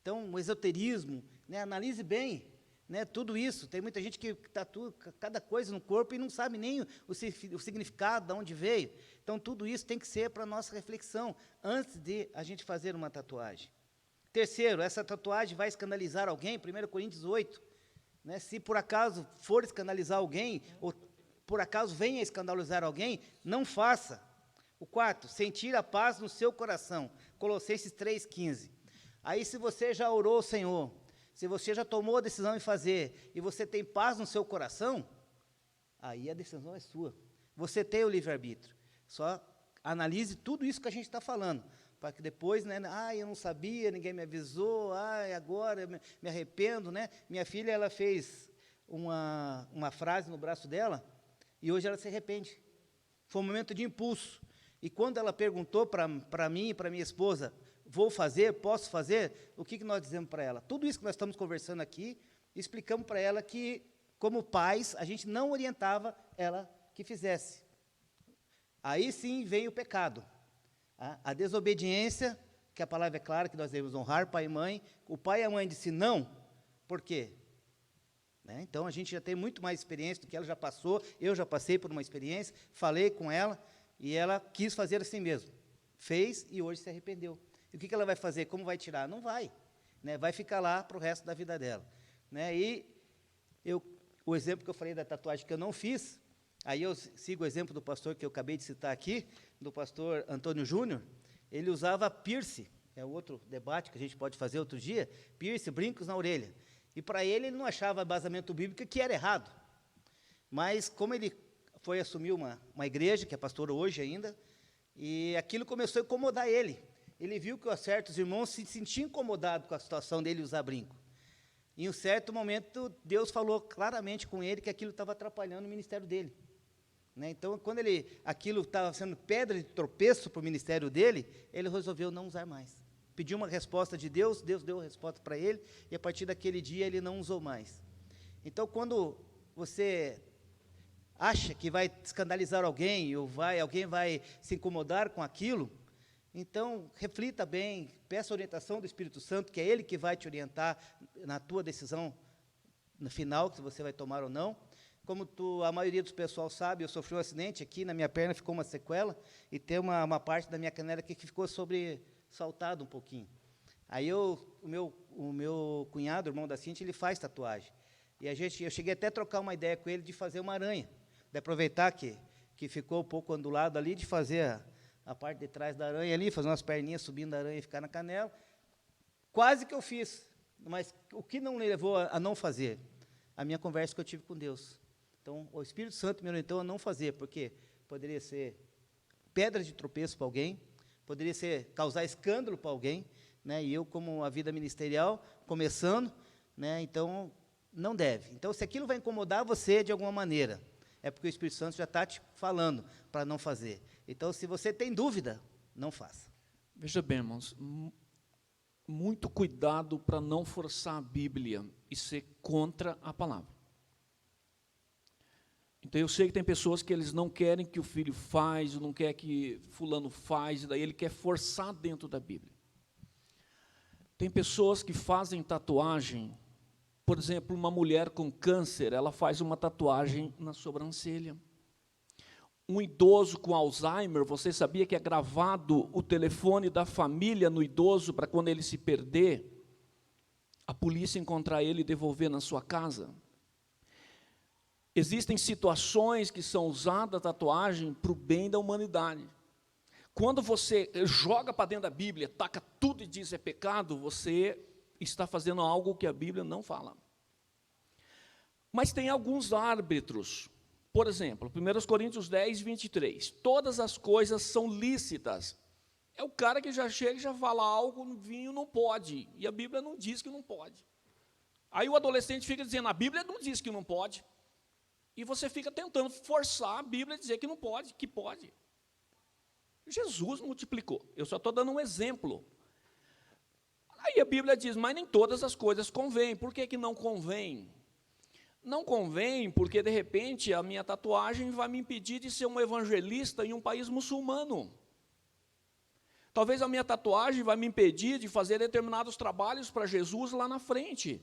Então, o esoterismo, né, analise bem, né, tudo isso. Tem muita gente que tatua cada coisa no corpo e não sabe nem o significado, de onde veio. Então, tudo isso tem que ser para a nossa reflexão, antes de a gente fazer uma tatuagem. Terceiro, essa tatuagem vai escandalizar alguém, 1 Coríntios 8. Né, se por acaso for escandalizar alguém, ou por acaso venha escandalizar alguém, não faça. O quarto, sentir a paz no seu coração, Colossenses 3,15. Aí, se você já orou ao Senhor, se você já tomou a decisão em fazer, e você tem paz no seu coração, aí a decisão é sua. Você tem o livre-arbítrio. Só analise tudo isso que a gente está falando, para que depois, né, eu não sabia, ninguém me avisou, agora eu me arrependo, né? Minha filha, ela fez uma frase no braço dela, e hoje ela se arrepende. Foi um momento de impulso. E quando ela perguntou para mim e para minha esposa, vou fazer, posso fazer, o que nós dizemos para ela? Tudo isso que nós estamos conversando aqui, explicamos para ela que, como pais, a gente não orientava ela que fizesse. Aí sim vem o pecado. A desobediência, que a palavra é clara, que nós devemos honrar pai e mãe. O pai e a mãe disse não, por quê? Né? Então, a gente já tem muito mais experiência do que ela já passou, eu já passei por uma experiência, falei com ela, e ela quis fazer assim mesmo. Fez e hoje se arrependeu. E o que ela vai fazer? Como vai tirar? Não vai. Né? Vai ficar lá para o resto da vida dela. Né? E o exemplo que eu falei da tatuagem que eu não fiz, aí eu sigo o exemplo do pastor que eu acabei de citar aqui, do pastor Antônio Júnior. Ele usava piercing, é outro debate que a gente pode fazer outro dia, piercing, brincos na orelha. E para ele não achava embasamento bíblico que era errado. Mas como ele foi assumir uma igreja, que é pastor hoje ainda, e aquilo começou a incomodar ele. Ele viu que certos irmãos se sentiam incomodados com a situação dele usar brinco. Em um certo momento, Deus falou claramente com ele que aquilo estava atrapalhando o ministério dele. Né? Então, quando aquilo estava sendo pedra de tropeço para o ministério dele, ele resolveu não usar mais. Pediu uma resposta de Deus, Deus deu a resposta para ele, e a partir daquele dia ele não usou mais. Então, quando você acha que vai escandalizar alguém, ou alguém vai se incomodar com aquilo, então, reflita bem, peça a orientação do Espírito Santo, que é Ele que vai te orientar na tua decisão no final, se você vai tomar ou não. Como a maioria do pessoal sabe, eu sofri um acidente aqui, na minha perna ficou uma sequela, e tem uma parte da minha canela aqui que ficou sobressaltado um pouquinho. Aí o meu cunhado, irmão da Cintia, ele faz tatuagem. E eu cheguei até a trocar uma ideia com ele de fazer uma aranha, de aproveitar que ficou um pouco ondulado ali, de fazer a parte de trás da aranha ali, fazer umas perninhas subindo a aranha e ficar na canela. Quase que eu fiz, mas o que não me levou a não fazer? A minha conversa que eu tive com Deus. Então, o Espírito Santo me orientou a não fazer, porque poderia ser pedra de tropeço para alguém, poderia causar escândalo para alguém, né? E eu, como a vida ministerial, começando, né? Então, não deve. Então, se aquilo vai incomodar você de alguma maneira, é porque o Espírito Santo já está te falando para não fazer. Então, se você tem dúvida, não faça. Veja bem, irmãos, muito cuidado para não forçar a Bíblia e ser contra a palavra. Então, eu sei que tem pessoas que eles não querem que o filho faz, ou não quer que fulano faz, e daí ele quer forçar dentro da Bíblia. Tem pessoas que fazem tatuagem, por exemplo, uma mulher com câncer, ela faz uma tatuagem na sobrancelha. Um idoso com Alzheimer, você sabia que é gravado o telefone da família no idoso para quando ele se perder, a polícia encontrar ele e devolver na sua casa? Existem situações que são usadas a tatuagem para o bem da humanidade. Quando você joga para dentro da Bíblia, taca tudo e diz é pecado, você está fazendo algo que a Bíblia não fala. Mas tem alguns árbitros. Por exemplo, 1 Coríntios 10, 23. Todas as coisas são lícitas. É o cara que já chega e já fala algo no vinho não pode. E a Bíblia não diz que não pode. Aí o adolescente fica dizendo, a Bíblia não diz que não pode. E você fica tentando forçar a Bíblia a dizer que não pode, que pode. Jesus multiplicou. Eu só estou dando um exemplo. Aí a Bíblia diz, mas nem todas as coisas convêm. Por que não convém? Não convém porque, de repente, a minha tatuagem vai me impedir de ser um evangelista em um país muçulmano. Talvez a minha tatuagem vai me impedir de fazer determinados trabalhos para Jesus lá na frente.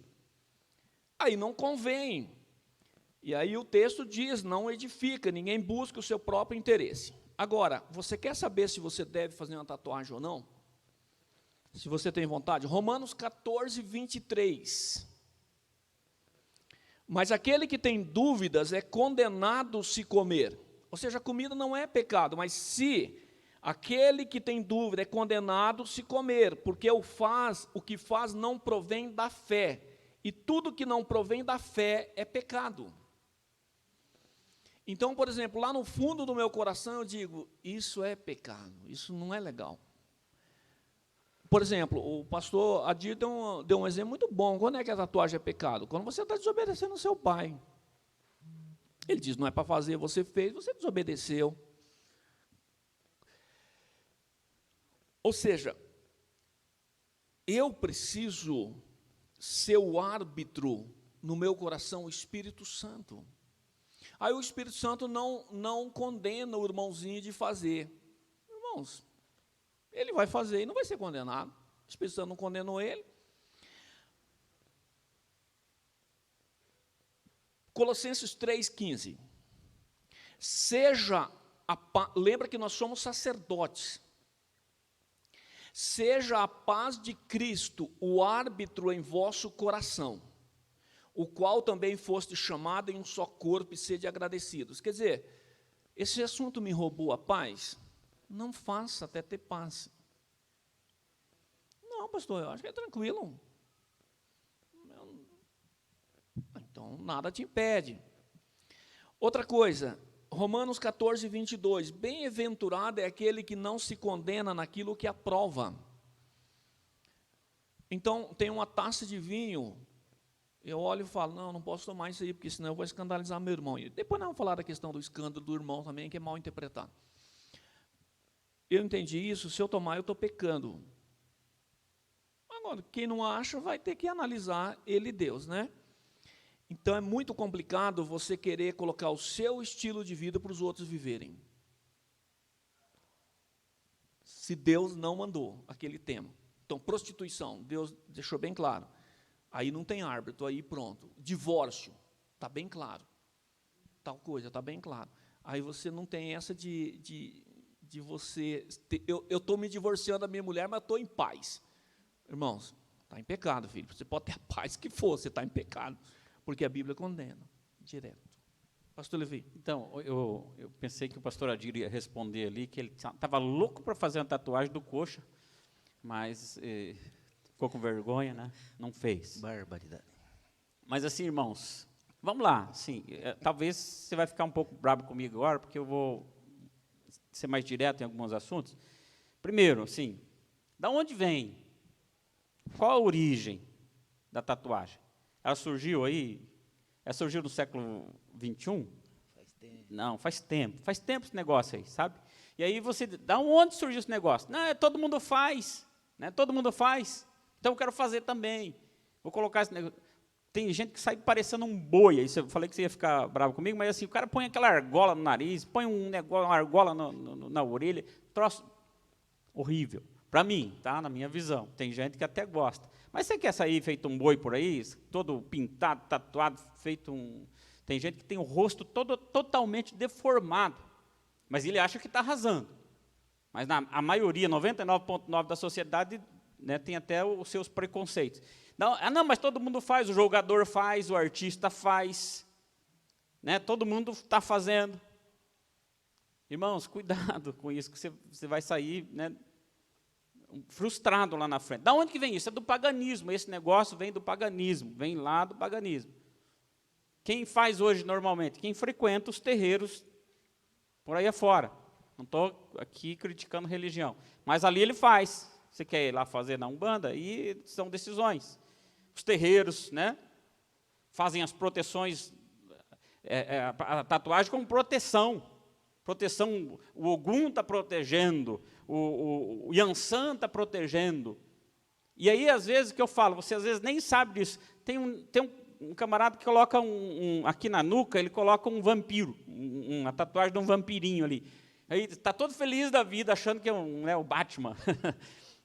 Aí não convém. E aí o texto diz, não edifica, ninguém busca o seu próprio interesse. Agora, você quer saber se você deve fazer uma tatuagem ou não? Se você tem vontade? Romanos 14, 23. Mas aquele que tem dúvidas é condenado se comer. Ou seja, a comida não é pecado, mas se aquele que tem dúvida é condenado se comer, porque o que faz não provém da fé. E tudo que não provém da fé é pecado. Então, por exemplo, lá no fundo do meu coração eu digo, isso é pecado, isso não é legal. por exemplo, o pastor Adir deu um exemplo muito bom. Quando é que a tatuagem é pecado? Quando você está desobedecendo ao seu pai. Ele diz, não é para fazer, você fez, você desobedeceu. Ou seja, eu preciso ser o árbitro no meu coração, o Espírito Santo. Aí o Espírito Santo não condena o irmãozinho de fazer. Irmãos, ele vai fazer e não vai ser condenado. O Espírito Santo não condenou ele. Colossenses 3,15. Lembra que nós somos sacerdotes. Seja a paz de Cristo o árbitro em vosso coração, o qual também foste chamado em um só corpo, e sede agradecidos. Quer dizer, esse assunto me roubou a paz? Não faça até ter paz. Não, pastor, eu acho que é tranquilo. Então, nada te impede. Outra coisa, Romanos 14, 22. Bem-aventurado é aquele que não se condena naquilo que aprova. Então, tem uma taça de vinho, eu olho e falo, não posso tomar isso aí, porque senão eu vou escandalizar meu irmão. E depois nós vamos falar da questão do escândalo do irmão também, que é mal interpretado. Eu entendi isso, se eu tomar, eu estou pecando. Agora, quem não acha, vai ter que analisar ele e Deus, né? Então, é muito complicado você querer colocar o seu estilo de vida para os outros viverem. Se Deus não mandou aquele tema. Então, prostituição, Deus deixou bem claro. Aí não tem árbitro, aí pronto. Divórcio, está bem claro. Tal coisa, está bem claro. Aí você não tem essa de você... Eu estou me divorciando da minha mulher, mas estou em paz. Irmãos, está em pecado, filho. Você pode ter a paz que for, você está em pecado. Porque a Bíblia condena, direto. Pastor Levi. Então, eu pensei que o pastor Adir ia responder ali, que ele estava louco para fazer uma tatuagem do coxa, mas ficou com vergonha, né? Não fez. Barbaridade. Mas assim, irmãos, vamos lá. Assim, talvez você vai ficar um pouco bravo comigo agora, porque eu vou ser mais direto em alguns assuntos. Primeiro, assim, da onde vem? Qual a origem da tatuagem? Ela surgiu aí? Ela surgiu no século XXI? Faz tempo. Não, faz tempo. Faz tempo esse negócio aí, sabe? E aí você, da onde surgiu esse negócio? Não, todo mundo faz, né? Todo mundo faz. Então eu quero fazer também. Vou colocar esse negócio. Tem gente que sai parecendo um boi. Aí eu falei que você ia ficar bravo comigo, mas assim, o cara põe aquela argola no nariz, põe um negócio, uma argola na orelha, troço horrível. Para mim, tá? Na minha visão. Tem gente que até gosta. Mas você quer sair feito um boi por aí, todo pintado, tatuado, feito um... Tem gente que tem o rosto todo totalmente deformado, mas ele acha que está arrasando. Mas a maioria, 99,9% da sociedade, né, tem até os seus preconceitos. Não, mas todo mundo faz, o jogador faz, o artista faz, né, todo mundo está fazendo. Irmãos, cuidado com isso, que você vai sair, né, frustrado lá na frente. Da onde que vem isso? É do paganismo. Esse negócio vem do paganismo, vem lá do paganismo. Quem faz hoje normalmente? Quem frequenta os terreiros por aí afora. Não estou aqui criticando religião, mas ali ele faz. Você quer ir lá fazer na Umbanda? E são decisões. Os terreiros, né, fazem as proteções, a tatuagem como proteção. Proteção, o Ogum está protegendo, o Yansan está protegendo. E aí, às vezes, que eu falo, você às vezes nem sabe disso. Tem um camarada que coloca aqui na nuca, ele coloca um vampiro, uma tatuagem de um vampirinho ali. Aí está todo feliz da vida, achando que é o Batman.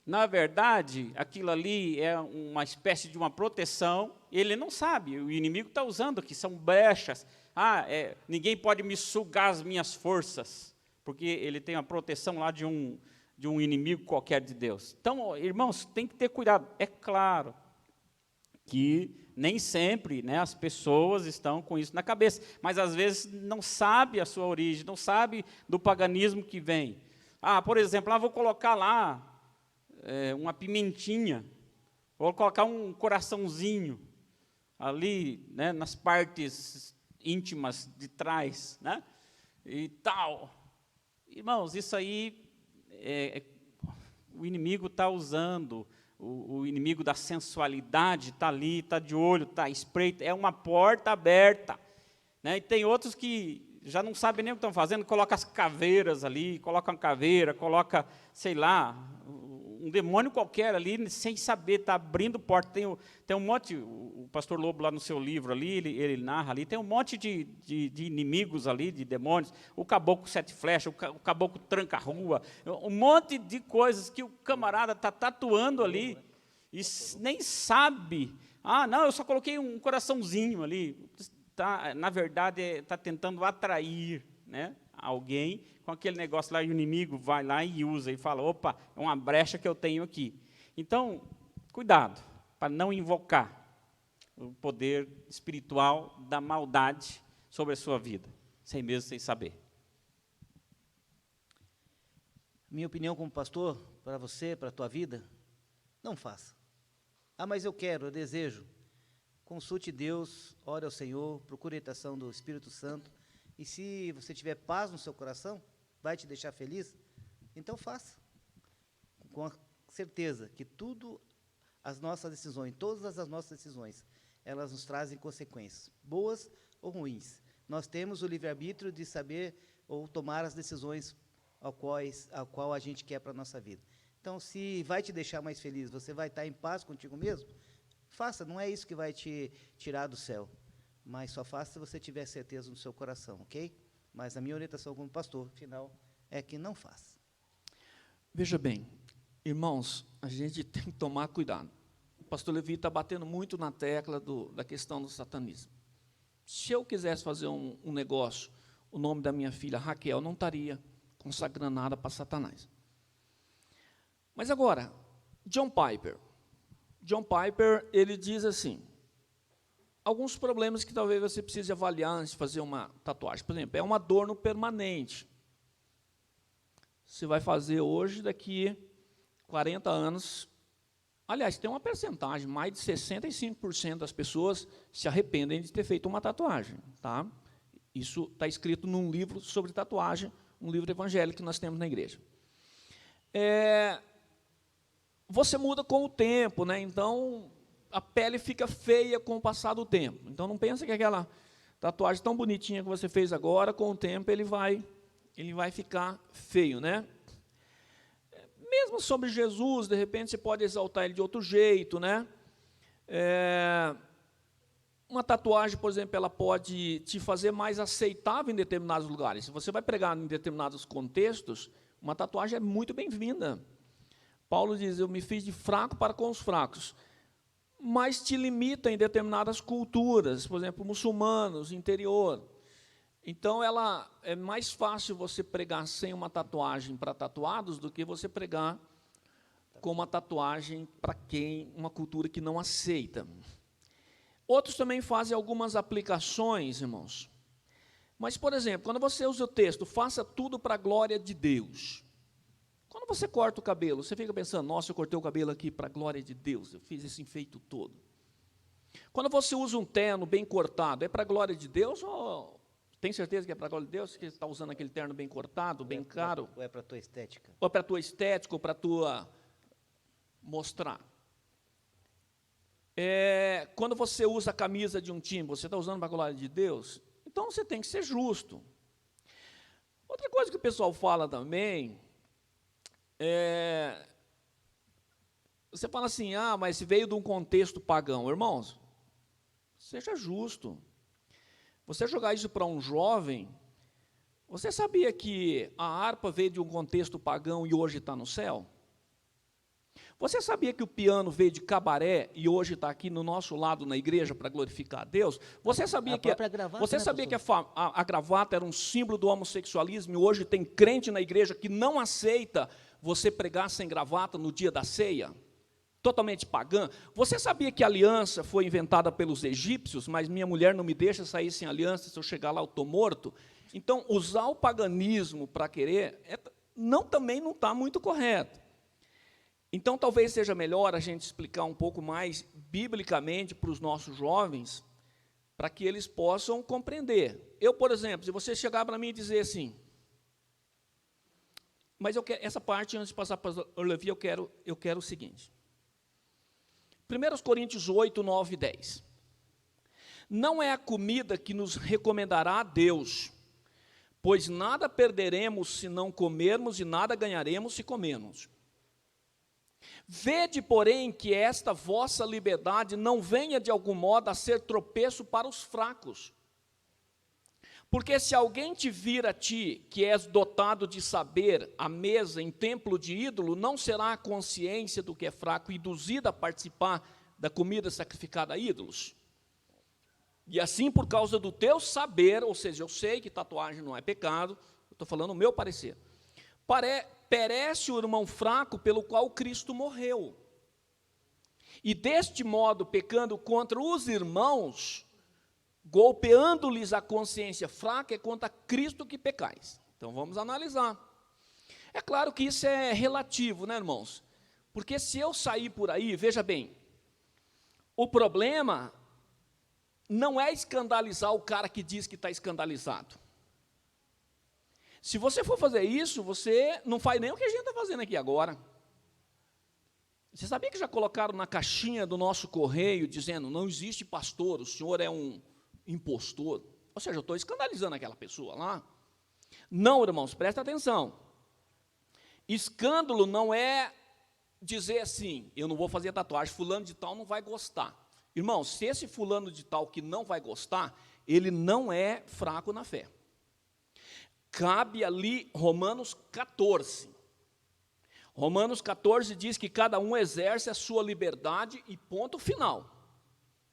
Na verdade, aquilo ali é uma espécie de uma proteção, ele não sabe, o inimigo está usando aqui, são brechas. Ninguém pode me sugar as minhas forças, porque ele tem a proteção lá de um inimigo qualquer de Deus. Então, irmãos, tem que ter cuidado. É claro que nem sempre, né, as pessoas estão com isso na cabeça, mas às vezes não sabe a sua origem, não sabe do paganismo que vem. Por exemplo, vou colocar lá uma pimentinha, vou colocar um coraçãozinho ali, né, nas partes íntimas de trás, né, e tal. Irmãos, isso aí, o inimigo está usando, o inimigo da sensualidade está ali, está de olho, está espreito, é uma porta aberta. Né? E tem outros que já não sabem nem o que estão fazendo, coloca as caveiras ali, coloca uma caveira, coloca, sei lá, um demônio qualquer ali, sem saber, está abrindo porta. Tem um monte, o pastor Lobo lá no seu livro ali, ele narra ali, tem um monte de inimigos ali, de demônios, o caboclo sete flechas, o caboclo tranca a rua, um monte de coisas que o camarada está tatuando ali, e nem sabe, não, eu só coloquei um coraçãozinho ali, na verdade, está tentando atrair, né, alguém com aquele negócio lá, e o inimigo vai lá e usa, e fala, opa, é uma brecha que eu tenho aqui. Então, cuidado, para não invocar o poder espiritual da maldade sobre a sua vida, sem saber. Minha opinião como pastor, para você, para a tua vida, não faça. Mas eu quero, eu desejo. Consulte Deus, ore ao Senhor, procure a orientação do Espírito Santo, e se você tiver paz no seu coração, vai te deixar feliz, então faça. Com a certeza que todas as nossas decisões, elas nos trazem consequências, boas ou ruins. Nós temos o livre-arbítrio de saber ou tomar as decisões ao qual a gente quer para a nossa vida. Então, se vai te deixar mais feliz, você vai estar em paz contigo mesmo, faça, não é isso que vai te tirar do céu, mas só faça se você tiver certeza no seu coração, ok? Mas a minha orientação como pastor, final, é que não faça. Veja bem, irmãos, a gente tem que tomar cuidado. O pastor Levi está batendo muito na tecla da questão do satanismo. Se eu quisesse fazer um negócio, o nome da minha filha, Raquel, não estaria consagrando nada para Satanás. Mas agora, John Piper, ele diz assim, alguns problemas que talvez você precise avaliar antes de fazer uma tatuagem. Por exemplo, é um adorno permanente. Você vai fazer hoje, daqui 40 anos. Aliás, tem uma percentagem, mais de 65% das pessoas se arrependem de ter feito uma tatuagem. Tá? Isso está escrito num livro sobre tatuagem, um livro evangélico que nós temos na igreja. Você muda com o tempo, né? Então a pele fica feia com o passar do tempo. Então não pensa que aquela tatuagem tão bonitinha que você fez agora, com o tempo ele vai ficar feio, né? Mesmo sobre Jesus, de repente você pode exaltar ele de outro jeito, né? Uma tatuagem, por exemplo, ela pode te fazer mais aceitável em determinados lugares. Se você vai pregar em determinados contextos, uma tatuagem é muito bem-vinda. Paulo diz, eu me fiz de fraco para com os fracos, mas te limita em determinadas culturas, por exemplo, muçulmanos, interior. Então, é mais fácil você pregar sem uma tatuagem para tatuados do que você pregar com uma tatuagem para uma cultura que não aceita. Outros também fazem algumas aplicações, irmãos. Mas, por exemplo, quando você usa o texto, faça tudo para a glória de Deus. Quando você corta o cabelo, você fica pensando, nossa, eu cortei o cabelo aqui para a glória de Deus, eu fiz esse enfeito todo. Quando você usa um terno bem cortado, é para a glória de Deus ou tem certeza que é para a glória de Deus, que você está usando aquele terno bem cortado, bem caro? Ou é para a tua estética? Ou é para a tua estética, ou para a tua mostrar. Quando você usa a camisa de um time, você está usando para a glória de Deus? Então você tem que ser justo. Outra coisa que o pessoal fala também, você fala assim, mas veio de um contexto pagão. Irmãos, seja justo. Você jogar isso para um jovem, você sabia que a harpa veio de um contexto pagão e hoje está no céu? Você sabia que o piano veio de cabaré e hoje está aqui no nosso lado na igreja para glorificar a Deus? Você sabia que a gravata era um símbolo do homossexualismo e hoje tem crente na igreja que não aceita você pregar sem gravata no dia da ceia? Totalmente pagã. Você sabia que a aliança foi inventada pelos egípcios, mas minha mulher não me deixa sair sem aliança, se eu chegar lá eu estou morto? Então, usar o paganismo para querer, também não está muito correto. Então, talvez seja melhor a gente explicar um pouco mais biblicamente para os nossos jovens, para que eles possam compreender. Eu, por exemplo, se você chegar para mim e dizer assim, Mas essa parte, antes de passar para o Levi, eu quero o seguinte. 1 Coríntios 8, 9 e 10. Não é a comida que nos recomendará a Deus, pois nada perderemos se não comermos e nada ganharemos se comermos. Vede, porém, que esta vossa liberdade não venha de algum modo a ser tropeço para os fracos. Porque se alguém te vir a ti, que és dotado de saber, à mesa em templo de ídolo, não será a consciência do que é fraco induzida a participar da comida sacrificada a ídolos? E assim, por causa do teu saber, ou seja, eu sei que tatuagem não é pecado, eu estou falando o meu parecer, perece o irmão fraco pelo qual Cristo morreu. E deste modo, pecando contra os irmãos, golpeando-lhes a consciência fraca, é contra Cristo que pecais. Então, vamos analisar. É claro que isso é relativo, né, irmãos? Porque se eu sair por aí, veja bem, o problema não é escandalizar o cara que diz que está escandalizado. Se você for fazer isso, você não faz nem o que a gente está fazendo aqui agora. Você sabia que já colocaram na caixinha do nosso correio, dizendo, não existe pastor, o senhor é um impostor? Ou seja, eu estou escandalizando aquela pessoa lá. Não, irmãos, presta atenção. Escândalo não é dizer assim, eu não vou fazer tatuagem, fulano de tal não vai gostar. Irmãos, se esse fulano de tal que não vai gostar, ele não é fraco na fé. Cabe ali Romanos 14. Romanos 14 diz que cada um exerce a sua liberdade e ponto final.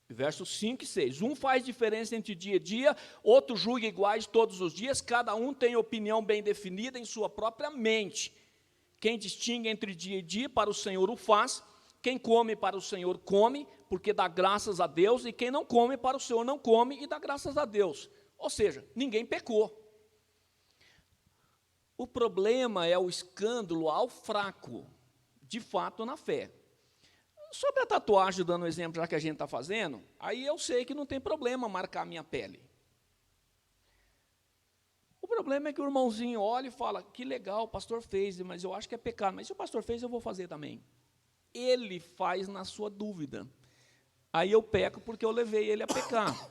Versos 5 e 6. Um faz diferença entre dia e dia, outro julga iguais todos os dias, cada um tem opinião bem definida em sua própria mente. Quem distingue entre dia e dia, para o Senhor o faz. Quem come para o Senhor come, porque dá graças a Deus, e quem não come para o Senhor não come e dá graças a Deus. Ou seja, ninguém pecou. O problema é o escândalo ao fraco, de fato, na fé. Sobre a tatuagem, dando um exemplo, já que a gente está fazendo, aí eu sei que não tem problema marcar a minha pele. O problema é que o irmãozinho olha e fala, que legal, o pastor fez, mas eu acho que é pecado. Mas se o pastor fez, eu vou fazer também. Ele faz na sua dúvida. Aí eu peco porque eu levei ele a pecar.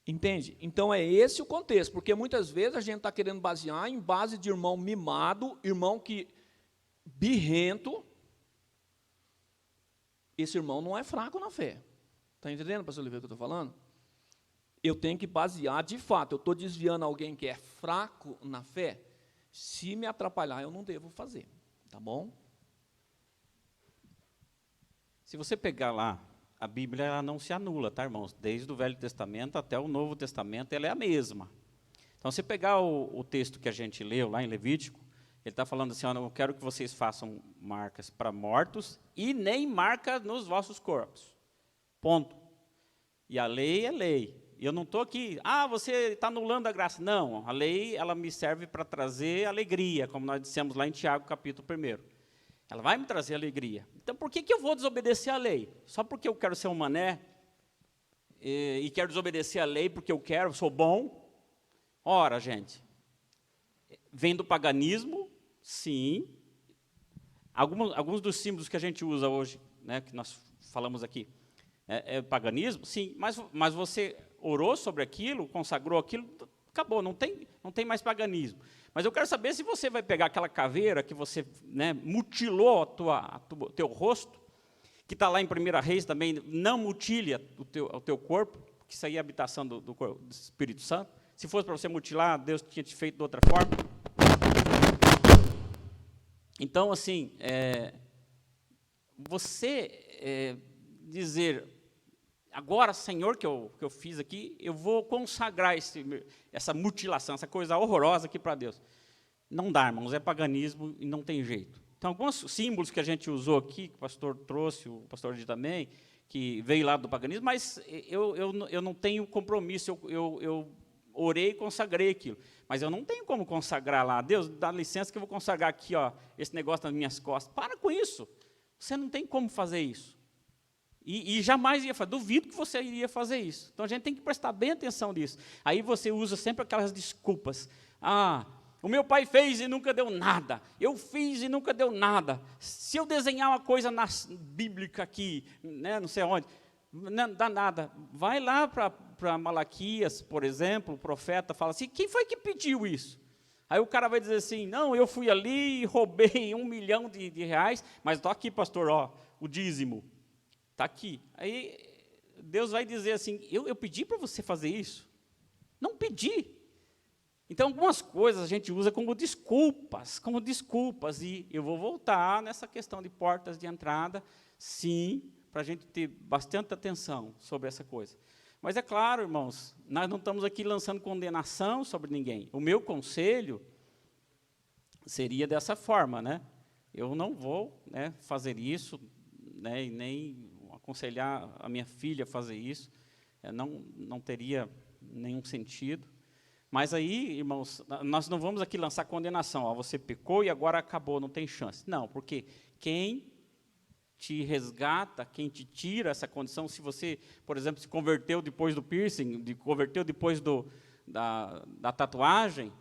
Entende? Então, é esse o contexto, porque muitas vezes a gente está querendo basear em base de irmão mimado, irmão que birrento. Esse irmão não é fraco na fé. Está entendendo, pastor Oliveira, o que eu estou falando? Eu tenho que basear, de fato, eu estou desviando alguém que é fraco na fé, se me atrapalhar, eu não devo fazer. Tá bom? Se você pegar lá, a Bíblia ela não se anula, tá, irmãos? Desde o Velho Testamento até o Novo Testamento, ela é a mesma. Então, se pegar o texto que a gente leu lá em Levítico, ele está falando assim, eu não quero que vocês façam marcas para mortos e nem marca nos vossos corpos. Ponto. E a lei é lei. Eu não estou aqui, você está anulando a graça. Não, a lei ela me serve para trazer alegria, como nós dissemos lá em Tiago, capítulo 1. Ela vai me trazer alegria. Então, por que eu vou desobedecer a lei? Só porque eu quero ser um mané e quero desobedecer a lei porque eu quero, sou bom? Ora, gente, vem do paganismo, sim. Alguns dos símbolos que a gente usa hoje, né, que nós falamos aqui, é paganismo, sim, mas você orou sobre aquilo, consagrou aquilo, acabou, não tem mais paganismo. Mas eu quero saber se você vai pegar aquela caveira que você, né, mutilou o teu rosto, que está lá em 1 Reis também, não mutile o teu corpo, que isso aí é a habitação do Espírito Santo. Se fosse para você mutilar, Deus tinha te feito de outra forma. Então, assim, você dizer, agora, Senhor, que eu fiz aqui, eu vou consagrar essa mutilação, essa coisa horrorosa aqui para Deus. Não dá, irmãos, é paganismo e não tem jeito. Então, alguns símbolos que a gente usou aqui, que o pastor trouxe, o pastor Edi também, que veio lá do paganismo, mas eu não tenho compromisso, eu orei e consagrei aquilo. Mas eu não tenho como consagrar lá. Deus, dá licença que eu vou consagrar aqui, ó, esse negócio nas minhas costas. Para com isso. Você não tem como fazer isso. E jamais ia fazer. Duvido que você iria fazer isso. Então, a gente tem que prestar bem atenção nisso. Aí você usa sempre aquelas desculpas. O meu pai fez e nunca deu nada. Eu fiz e nunca deu nada. Se eu desenhar uma coisa na bíblica aqui, né, não sei onde, não dá nada. Vai lá para Malaquias, por exemplo, o profeta fala assim, quem foi que pediu isso? Aí o cara vai dizer assim, não, eu fui ali e roubei 1 milhão de reais, mas estou aqui, pastor, ó, o dízimo, está aqui. Aí Deus vai dizer assim, eu pedi para você fazer isso? Não pedi. Então, algumas coisas a gente usa como desculpas, e eu vou voltar nessa questão de portas de entrada, sim, para a gente ter bastante atenção sobre essa coisa. Mas é claro, irmãos, nós não estamos aqui lançando condenação sobre ninguém. O meu conselho seria dessa forma, né? Eu não vou, né, fazer isso, né, e nem aconselhar a minha filha a fazer isso. Não teria nenhum sentido. Mas aí, irmãos, nós não vamos aqui lançar condenação. Ó, você pecou e agora acabou, não tem chance. Não, porque quem te resgata, quem te tira essa condição, se você, por exemplo, se converteu depois do piercing, converteu depois da tatuagem,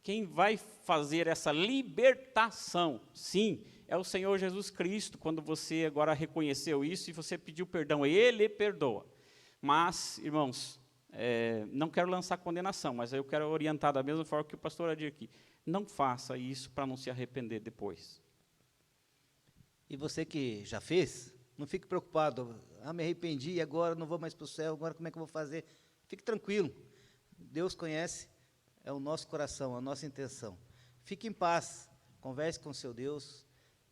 quem vai fazer essa libertação, sim, é o Senhor Jesus Cristo. Quando você agora reconheceu isso e você pediu perdão, Ele perdoa. Mas, irmãos, não quero lançar condenação, mas eu quero orientar da mesma forma que o pastor Adir aqui. Não faça isso para não se arrepender depois. E você que já fez, não fique preocupado. Me arrependi e agora não vou mais para o céu, agora como é que eu vou fazer? Fique tranquilo. Deus conhece, é o nosso coração, a nossa intenção. Fique em paz, converse com o seu Deus,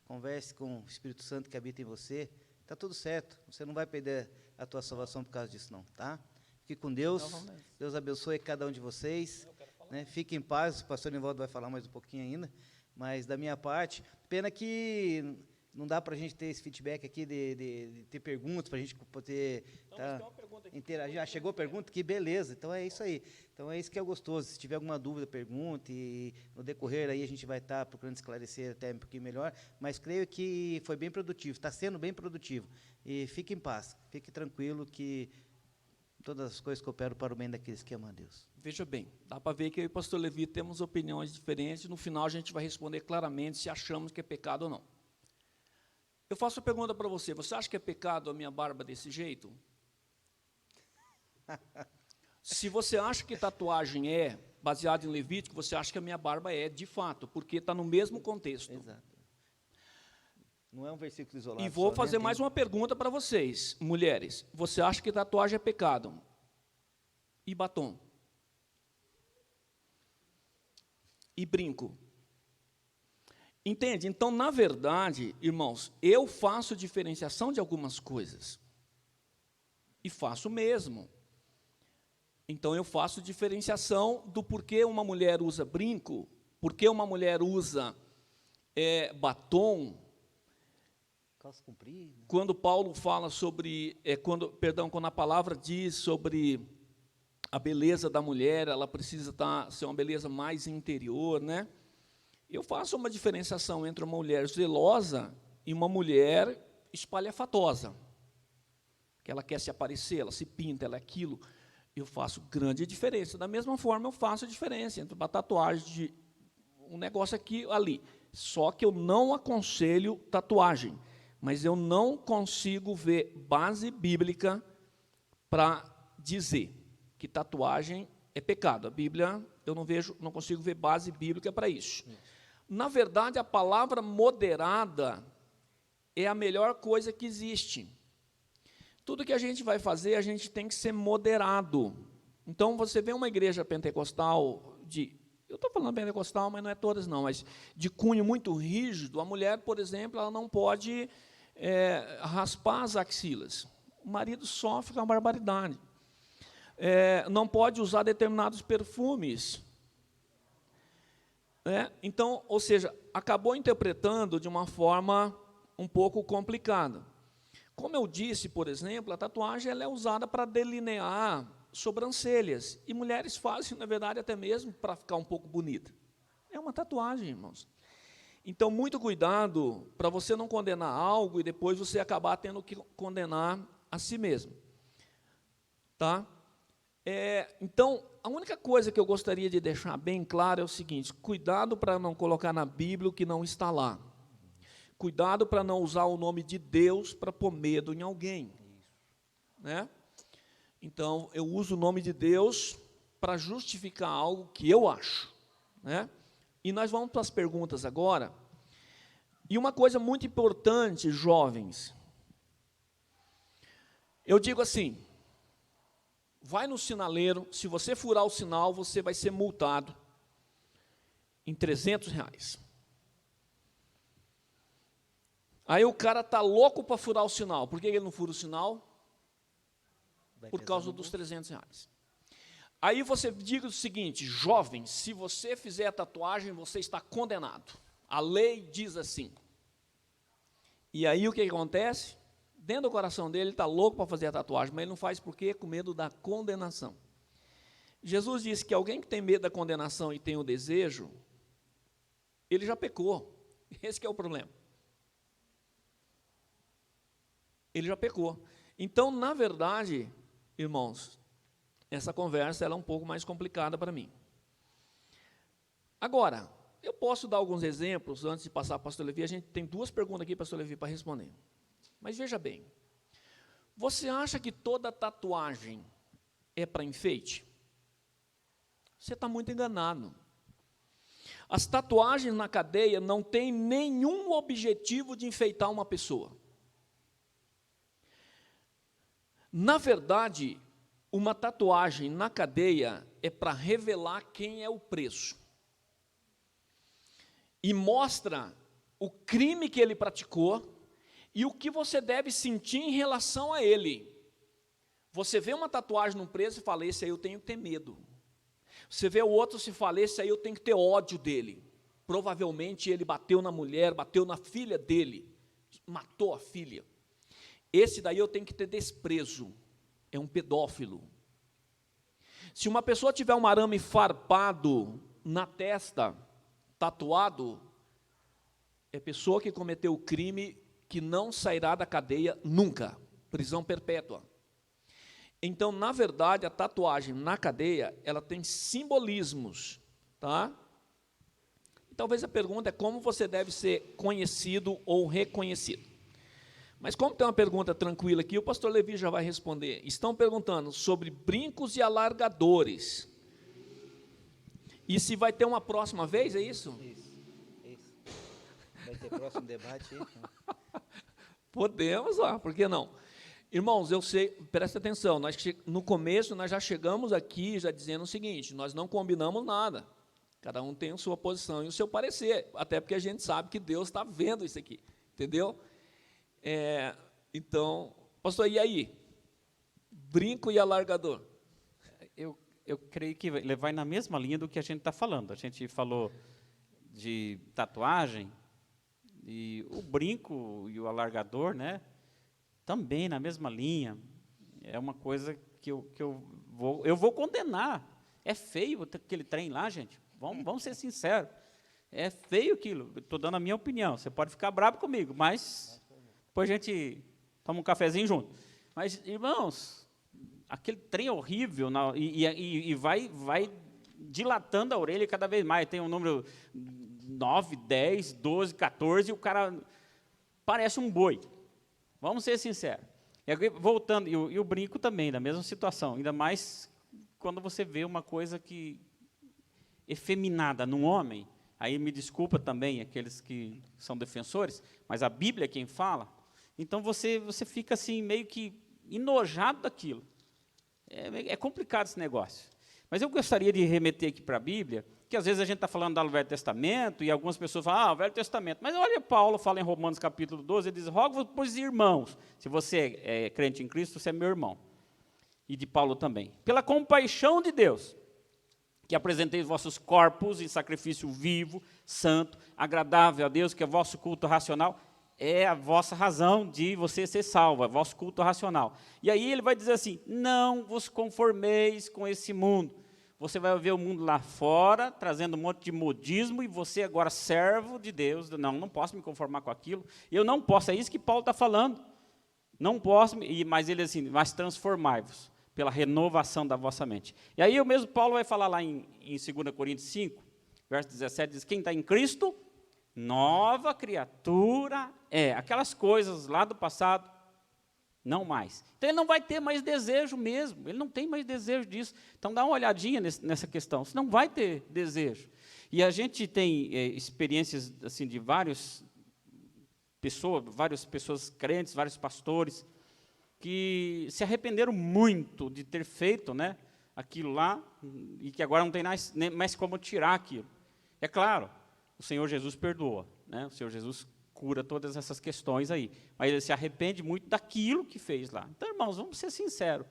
converse com o Espírito Santo que habita em você. Está tudo certo, você não vai perder a tua salvação por causa disso não, tá? Fique com Deus, Deus abençoe cada um de vocês. Né? Fique em paz, o pastor Nivaldo vai falar mais um pouquinho ainda, mas da minha parte, pena que não dá para a gente ter esse feedback aqui de ter perguntas, para a gente poder interagir. Chegou a pergunta? Que beleza, então é isso aí. Então é isso que é gostoso. Se tiver alguma dúvida, pergunte, e no decorrer aí a gente vai estar procurando esclarecer até um pouquinho melhor, mas creio que foi bem produtivo, está sendo bem produtivo. E fique em paz, fique tranquilo que todas as coisas cooperam para o bem daqueles que amam a Deus. Veja bem, dá para ver que eu e o pastor Levi temos opiniões diferentes, no final a gente vai responder claramente se achamos que é pecado ou não. Eu faço a pergunta para você, você acha que é pecado a minha barba desse jeito? Se você acha que tatuagem é baseada em Levítico, você acha que a minha barba é, de fato, porque está no mesmo contexto. Exato. Não é um versículo isolado. E vou fazer mais uma pergunta para vocês, mulheres. Você acha que tatuagem é pecado? E batom? E brinco? Entende? Então, na verdade, irmãos, eu faço diferenciação de algumas coisas. E faço mesmo. Então, eu faço diferenciação do porquê uma mulher usa brinco, porquê uma mulher usa batom. Calça comprida. Quando Paulo fala sobre, quando a palavra diz sobre a beleza da mulher, ela precisa ser uma beleza mais interior, né? Eu faço uma diferenciação entre uma mulher zelosa e uma mulher espalhafatosa, que ela quer se aparecer, ela se pinta, ela é aquilo. Eu faço grande diferença. Da mesma forma, eu faço a diferença entre uma tatuagem de um negócio aqui ali. Só que eu não aconselho tatuagem, mas eu não consigo ver base bíblica para dizer que tatuagem é pecado. A Bíblia, eu não consigo ver base bíblica para isso. Na verdade, a palavra moderada é a melhor coisa que existe. Tudo que a gente vai fazer, a gente tem que ser moderado. Então, você vê uma igreja pentecostal, eu estou falando pentecostal, mas não é todas não, mas de cunho muito rígido, a mulher, por exemplo, ela não pode raspar as axilas. O marido sofre uma barbaridade. Não pode usar determinados perfumes. Então, ou seja, acabou interpretando de uma forma um pouco complicada. Como eu disse, por exemplo, a tatuagem ela é usada para delinear sobrancelhas, e mulheres fazem, na verdade, até mesmo para ficar um pouco bonita. É uma tatuagem, irmãos. Então, muito cuidado para você não condenar algo e depois você acabar tendo que condenar a si mesmo. Tá? Então, a única coisa que eu gostaria de deixar bem claro é o seguinte: cuidado para não colocar na Bíblia o que não está lá. Cuidado para não usar o nome de Deus para pôr medo em alguém. Né? Então, eu uso o nome de Deus para justificar algo que eu acho. Né? E nós vamos para as perguntas agora. E uma coisa muito importante, jovens. Eu digo assim, vai no sinaleiro, se você furar o sinal, você vai ser multado em R$300. Aí o cara está louco para furar o sinal. Por que ele não fura o sinal? Por causa dos R$300. Aí você diga o seguinte: jovem, se você fizer a tatuagem, você está condenado. A lei diz assim. E aí o que acontece? Dentro do coração dele, ele está louco para fazer a tatuagem, mas ele não faz por quê? Com medo da condenação. Jesus disse que alguém que tem medo da condenação e tem o desejo, ele já pecou. Esse que é o problema. Ele já pecou. Então, na verdade, irmãos, essa conversa ela é um pouco mais complicada para mim. Agora, eu posso dar alguns exemplos, antes de passar para o pastor Levi. A gente tem 2 perguntas aqui, pastor Levi, para responder. Mas veja bem, você acha que toda tatuagem é para enfeite? Você está muito enganado. As tatuagens na cadeia não têm nenhum objetivo de enfeitar uma pessoa. Na verdade, uma tatuagem na cadeia é para revelar quem é o preso. E mostra o crime que ele praticou e o que você deve sentir em relação a ele. Você vê uma tatuagem num preso e fala: esse aí eu tenho que ter medo. Você vê o outro e fala: esse aí eu tenho que ter ódio dele. Provavelmente ele bateu na mulher, bateu na filha dele, matou a filha. Esse daí eu tenho que ter desprezo, é um pedófilo. Se uma pessoa tiver um arame farpado na testa, tatuado, é pessoa que cometeu o crime que não sairá da cadeia nunca, prisão perpétua. Então, na verdade, a tatuagem na cadeia, ela tem simbolismos, tá? E talvez a pergunta é como você deve ser conhecido ou reconhecido. Mas como tem uma pergunta tranquila aqui, o pastor Levi já vai responder. Estão perguntando sobre brincos e alargadores. E se vai ter uma próxima vez, é isso? Isso. Vai ter próximo debate aí? Podemos lá, por que não? Irmãos, eu sei, presta atenção, no começo nós já chegamos aqui já dizendo o seguinte: nós não combinamos nada. Cada um tem a sua posição e o seu parecer, até porque a gente sabe que Deus está vendo isso aqui, entendeu? Então, pastor, e aí? Brinco e alargador? Eu creio que vai na mesma linha do que a gente está falando. A gente falou de tatuagem, e o brinco e o alargador, né, também na mesma linha. É uma coisa que eu vou condenar. É feio aquele trem lá, gente. Vamos ser sinceros. É feio aquilo. Estou dando a minha opinião. Você pode ficar bravo comigo, mas depois a gente toma um cafezinho junto. Mas, irmãos, aquele trem horrível e vai dilatando a orelha cada vez mais. Tem um número 9, 10, 12, 14, e o cara parece um boi. Vamos ser sinceros. E agora, voltando, e o brinco também, na mesma situação, ainda mais quando você vê uma coisa que efeminada num homem. Aí me desculpa também aqueles que são defensores, mas a Bíblia é quem fala. Então você fica assim meio que enojado daquilo. É complicado esse negócio. Mas eu gostaria de remeter aqui para a Bíblia, que às vezes a gente está falando do Velho Testamento, e algumas pessoas falam: o Velho Testamento. Mas olha, Paulo fala em Romanos capítulo 12, ele diz: rogo pois irmãos, se você é crente em Cristo, você é meu irmão. E de Paulo também. Pela compaixão de Deus, que apresentei os vossos corpos em sacrifício vivo, santo, agradável a Deus, que é vosso culto racional. É a vossa razão de você ser salvo, é vosso culto racional. E aí ele vai dizer assim: não vos conformeis com esse mundo. Você vai ver o mundo lá fora, trazendo um monte de modismo, e você agora servo de Deus. Não posso me conformar com aquilo. Eu não posso, é isso que Paulo está falando. Não posso, mas ele assim: mas transformai-vos pela renovação da vossa mente. E aí o mesmo Paulo vai falar lá em 2 Coríntios 5, verso 17, diz, quem está em Cristo, nova criatura é. Aquelas coisas lá do passado, não mais. Então, ele não vai ter mais desejo mesmo, ele não tem mais desejo disso. Então, dá uma olhadinha nessa questão, você não vai ter desejo. E a gente tem experiências assim, de várias pessoas crentes, vários pastores, que se arrependeram muito de ter feito, né, aquilo lá, e que agora não tem mais como tirar aquilo. É claro, o Senhor Jesus perdoa, né, o Senhor Jesus cura todas essas questões aí, mas ele se arrepende muito daquilo que fez lá. Então, irmãos, vamos ser sinceros,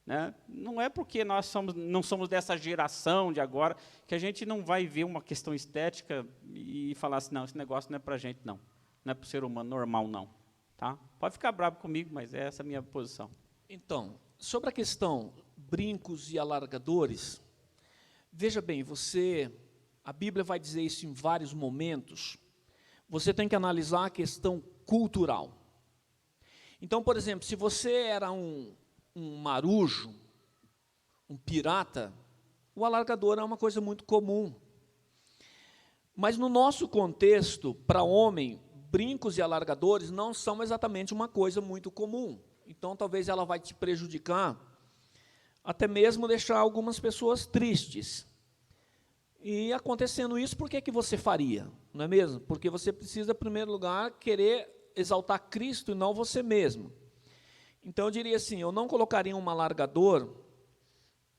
né? Não é porque nós não somos dessa geração de agora que a gente não vai ver uma questão estética e falar assim, não, esse negócio não é para a gente, não é para o ser humano normal, não. Tá? Pode ficar bravo comigo, mas essa é a minha posição. Então, sobre a questão brincos e alargadores, veja bem, a Bíblia vai dizer isso em vários momentos, você tem que analisar a questão cultural. Então, por exemplo, se você era um marujo, um pirata, o alargador é uma coisa muito comum. Mas no nosso contexto, para homem, brincos e alargadores não são exatamente uma coisa muito comum. Então, talvez ela vai te prejudicar, até mesmo deixar algumas pessoas tristes. E acontecendo isso, por que você faria? Não é mesmo? Porque você precisa, em primeiro lugar, querer exaltar Cristo e não você mesmo. Então, eu diria assim, eu não colocaria um alargador,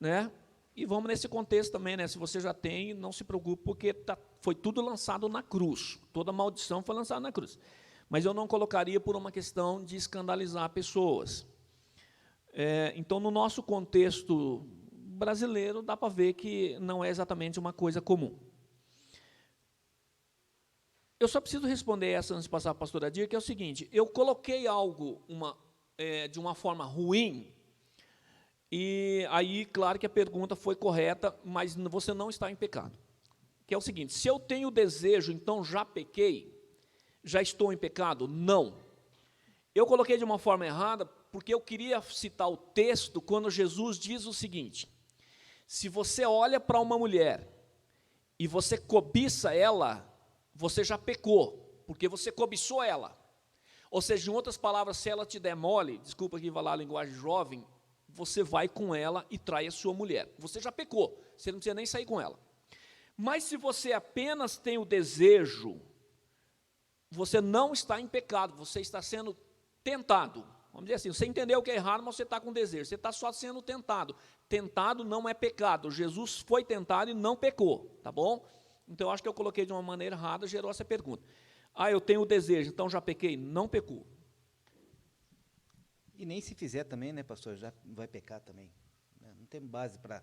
né? E vamos nesse contexto também, né? Se você já tem, não se preocupe, porque foi tudo lançado na cruz. Toda maldição foi lançada na cruz. Mas eu não colocaria por uma questão de escandalizar pessoas. Então, no nosso contexto brasileiro, dá para ver que não é exatamente uma coisa comum. Eu só preciso responder essa antes de passar para a pastora Dir, que é o seguinte, eu coloquei algo de uma forma ruim, e aí, claro que a pergunta foi correta, mas você não está em pecado. Que é o seguinte, se eu tenho desejo, então já pequei? Já estou em pecado? Não. Eu coloquei de uma forma errada, porque eu queria citar o texto, quando Jesus diz o seguinte, se você olha para uma mulher, e você cobiça ela, você já pecou, porque você cobiçou ela. Ou seja, em outras palavras, se ela te der mole, desculpa aqui falar a linguagem jovem, você vai com ela e trai a sua mulher. Você já pecou, você não precisa nem sair com ela. Mas se você apenas tem o desejo, você não está em pecado, você está sendo tentado. Vamos dizer assim, você entendeu que é errado, mas você está com desejo, você está só sendo tentado. Tentado não é pecado, Jesus foi tentado e não pecou, tá bom? Então, eu acho que eu coloquei de uma maneira errada, gerou essa pergunta. Eu tenho o desejo, então já pequei? Não pecou. E nem se fizer também, né, pastor, já vai pecar também. Não tem base para...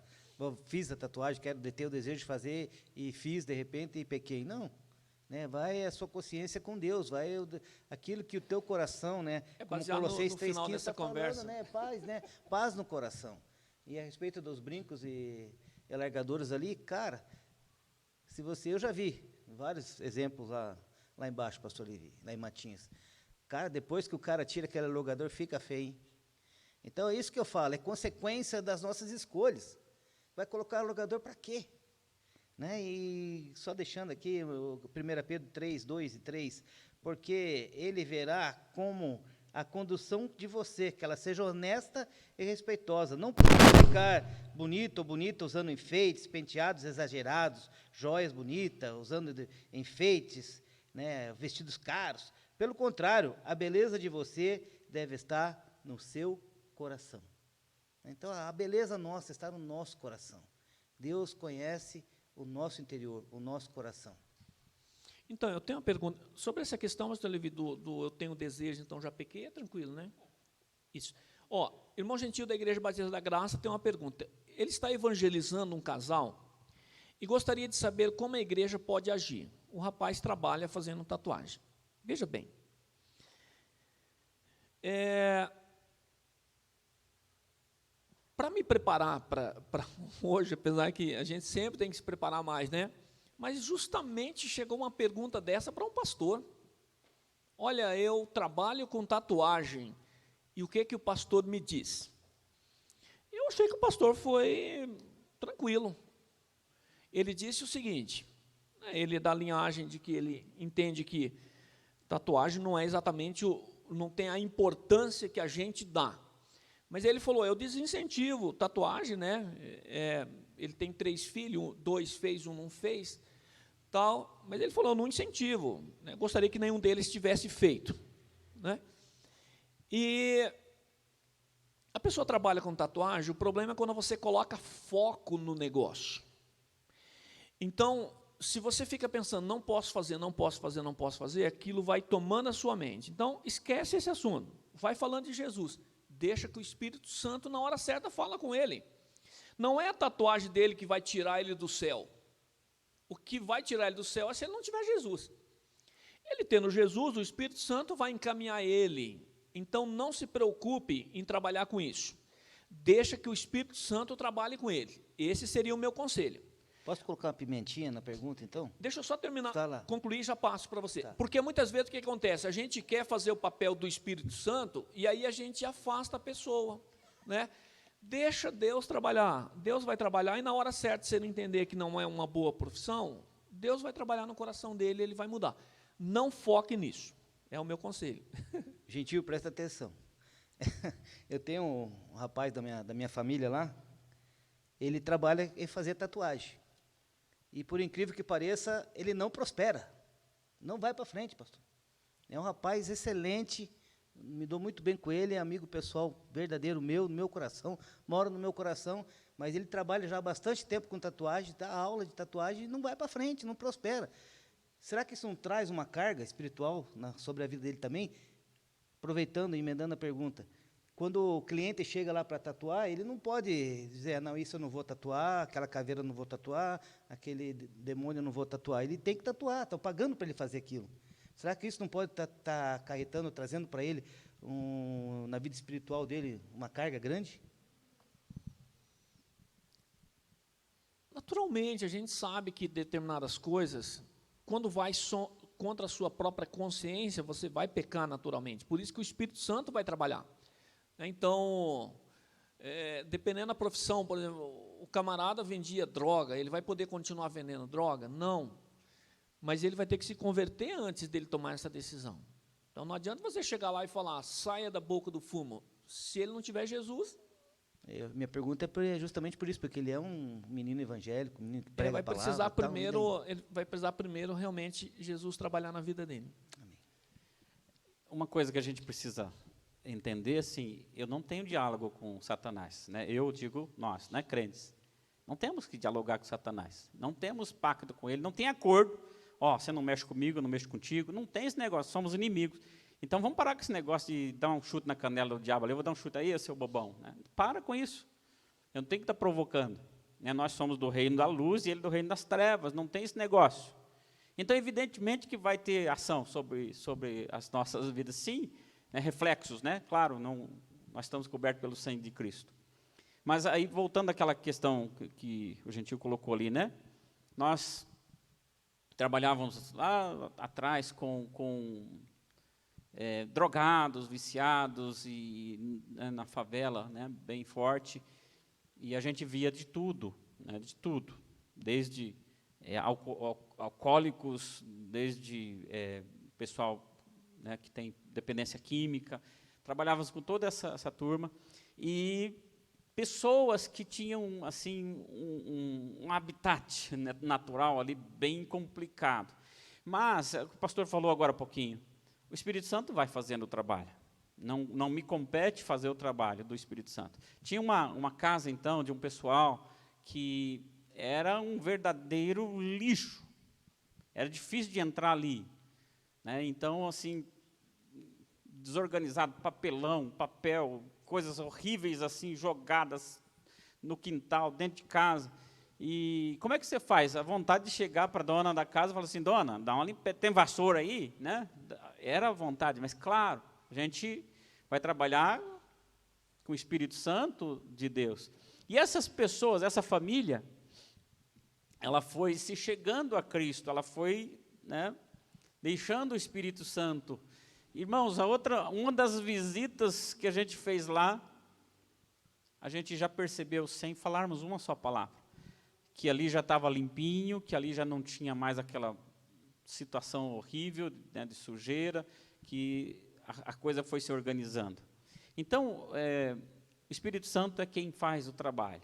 Fiz a tatuagem, quero ter o desejo de fazer, e fiz, de repente, e pequei. Não. Né, vai a sua consciência com Deus, vai aquilo que o teu coração, né, como Colossenses 3,15 está falando, né, paz, né, paz no coração. E a respeito dos brincos e alargadores ali, cara, eu já vi vários exemplos lá embaixo, pastor Levi, lá em Matinhas. Cara, depois que o cara tira aquele alargador, fica feio, hein? Então, é isso que eu falo, é consequência das nossas escolhas. Vai colocar alargador para quê? Né? E só deixando aqui, 1 Pedro 3, 2 e 3, porque ele verá como a condução de você, que ela seja honesta e respeitosa, não precisa ficar bonito ou bonita usando enfeites, penteados exagerados, joias bonitas, usando enfeites, né, vestidos caros. Pelo contrário, a beleza de você deve estar no seu coração. Então, a beleza nossa está no nosso coração. Deus conhece o nosso interior, o nosso coração. Então, eu tenho uma pergunta. Sobre essa questão, pastor Levi, eu tenho desejo, então já pequei, é tranquilo, né? Isso. Irmão Gentil da Igreja Batista da Graça tem uma pergunta. Ele está evangelizando um casal e gostaria de saber como a igreja pode agir. O rapaz trabalha fazendo tatuagem. Veja bem. Para me preparar para hoje, apesar que a gente sempre tem que se preparar mais, né? Mas justamente chegou uma pergunta dessa para um pastor. Olha, eu trabalho com tatuagem, e o que o pastor me diz? Eu achei que o pastor foi tranquilo. Ele disse o seguinte, ele é da linhagem de que ele entende que tatuagem não é exatamente, não tem a importância que a gente dá. Mas ele falou, eu desincentivo tatuagem, né? Ele tem 3 filhos, 2 fez, 1 não fez, tal. Mas ele falou, eu não incentivo, né? Gostaria que nenhum deles tivesse feito, né? E a pessoa trabalha com tatuagem, o problema é quando você coloca foco no negócio. Então, se você fica pensando, não posso fazer, não posso fazer, não posso fazer, aquilo vai tomando a sua mente. Então, esquece esse assunto, vai falando de Jesus, deixa que o Espírito Santo, na hora certa, fala com ele. Não é a tatuagem dele que vai tirar ele do céu. O que vai tirar ele do céu é se ele não tiver Jesus. Ele tendo Jesus, o Espírito Santo vai encaminhar ele. Então, não se preocupe em trabalhar com isso. Deixa que o Espírito Santo trabalhe com ele. Esse seria o meu conselho. Posso colocar uma pimentinha na pergunta, então? Deixa eu só terminar, Tá, concluir e já passo para você. Tá. Porque muitas vezes o que acontece? A gente quer fazer o papel do Espírito Santo e aí a gente afasta a pessoa, né? Deixa Deus trabalhar. Deus vai trabalhar e na hora certa, se ele entender que não é uma boa profissão, Deus vai trabalhar no coração dele e ele vai mudar. Não foque nisso. É o meu conselho. Gentil, presta atenção. Eu tenho um rapaz da minha família lá, ele trabalha em fazer tatuagem. E, por incrível que pareça, ele não prospera. Não vai para frente, pastor. É um rapaz excelente, me dou muito bem com ele, é amigo pessoal verdadeiro meu, no meu coração, mora no meu coração, mas ele trabalha já há bastante tempo com tatuagem, dá aula de tatuagem e não vai para frente, não prospera. Será que isso não traz uma carga espiritual sobre a vida dele também? Aproveitando e emendando a pergunta, quando o cliente chega lá para tatuar, ele não pode dizer, não, isso eu não vou tatuar, aquela caveira eu não vou tatuar, aquele demônio eu não vou tatuar. Ele tem que tatuar, estão pagando para ele fazer aquilo. Será que isso não pode estar acarretando, trazendo para ele, na vida espiritual dele, uma carga grande? Naturalmente, a gente sabe que determinadas coisas, quando vai contra a sua própria consciência, você vai pecar naturalmente. Por isso que o Espírito Santo vai trabalhar. Então, dependendo da profissão, por exemplo, o camarada vendia droga, ele vai poder continuar vendendo droga? Não. Mas ele vai ter que se converter antes dele tomar essa decisão. Então, não adianta você chegar lá e falar, saia da boca do fumo. Se ele não tiver Jesus... Minha pergunta é justamente por isso, porque ele é um menino evangélico, um menino que prega Ele a palavra. vai precisar primeiro realmente Jesus trabalhar na vida dele. Amém. Uma coisa que a gente precisa entender, assim, eu não tenho diálogo com Satanás, né? Eu digo nós, né, crentes. Não temos que dialogar com Satanás. Não temos pacto com ele, não tem acordo. Ó, você não mexe comigo, eu não mexo contigo. Não tem esse negócio, somos inimigos. Então, vamos parar com esse negócio de dar um chute na canela do diabo ali, eu vou dar um chute aí, seu bobão. Né? Para com isso. Eu não tenho que estar provocando. Né? Nós somos do reino da luz e ele do reino das trevas, não tem esse negócio. Então, evidentemente que vai ter ação sobre as nossas vidas, sim, né? Reflexos, né? Claro, nós estamos cobertos pelo sangue de Cristo. Mas aí, voltando àquela questão que o Gentil colocou ali, né? Nós trabalhávamos lá atrás com drogados, viciados, e na favela, né, bem forte, e a gente via de tudo, né, desde alcoólicos, desde pessoal, né, que tem dependência química, trabalhávamos com toda essa turma, e pessoas que tinham assim um habitat natural ali bem complicado. Mas, o pastor falou agora há pouquinho, o Espírito Santo vai fazendo o trabalho. Não me compete fazer o trabalho do Espírito Santo. Tinha uma casa, então, de um pessoal que era um verdadeiro lixo. Era difícil de entrar ali. Né? Então, assim, desorganizado, papel, coisas horríveis assim, jogadas no quintal, dentro de casa. E como é que você faz? A vontade de chegar para a dona da casa e falar assim, dona, dá uma limpeza, tem vassoura aí? Né? Era a vontade, mas claro, a gente vai trabalhar com o Espírito Santo de Deus. E essas pessoas, essa família, ela foi se chegando a Cristo, ela foi, né, deixando o Espírito Santo. Irmãos, uma das visitas que a gente fez lá, a gente já percebeu, sem falarmos uma só palavra, que ali já estava limpinho, que ali já não tinha mais aquela situação horrível, né, de sujeira, que a coisa foi se organizando. Então, o Espírito Santo é quem faz o trabalho,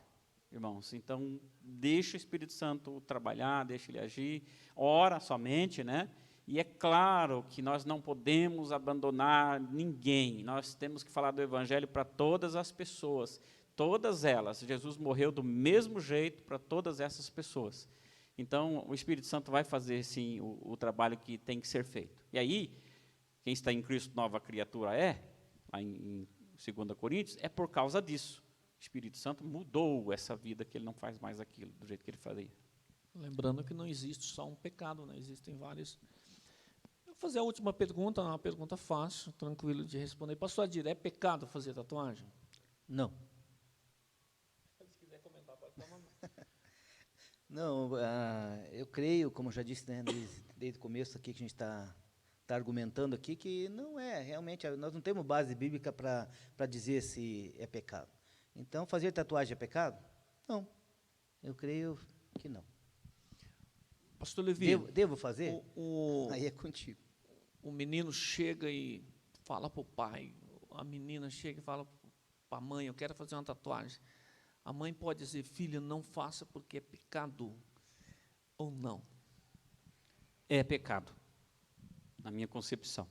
irmãos. Então, deixa o Espírito Santo trabalhar, deixa ele agir, ora somente, né? E é claro que nós não podemos abandonar ninguém, nós temos que falar do Evangelho para todas as pessoas, todas elas. Jesus morreu do mesmo jeito para todas essas pessoas. Então, o Espírito Santo vai fazer, sim, o trabalho que tem que ser feito. E aí, quem está em Cristo, nova criatura lá em 2 Coríntios, é por causa disso. O Espírito Santo mudou essa vida, que ele não faz mais aquilo do jeito que ele fazia. Lembrando que não existe só um pecado, né? Existem vários. Eu vou fazer a última pergunta, uma pergunta fácil, tranquilo de responder. Pastor Adir, é pecado fazer tatuagem? Não. Se quiser comentar, pode tomar. Não, eu creio, como já disse, né, desde o começo aqui que a gente está argumentando aqui, que não é, realmente, nós não temos base bíblica para dizer se é pecado. Então, fazer tatuagem é pecado? Não, eu creio que não. Pastor Levi, Devo fazer? Aí é contigo. O menino chega e fala para o pai, a menina chega e fala para a mãe, eu quero fazer uma tatuagem. A mãe pode dizer, filha, não faça porque é pecado, ou não? É pecado, na minha concepção.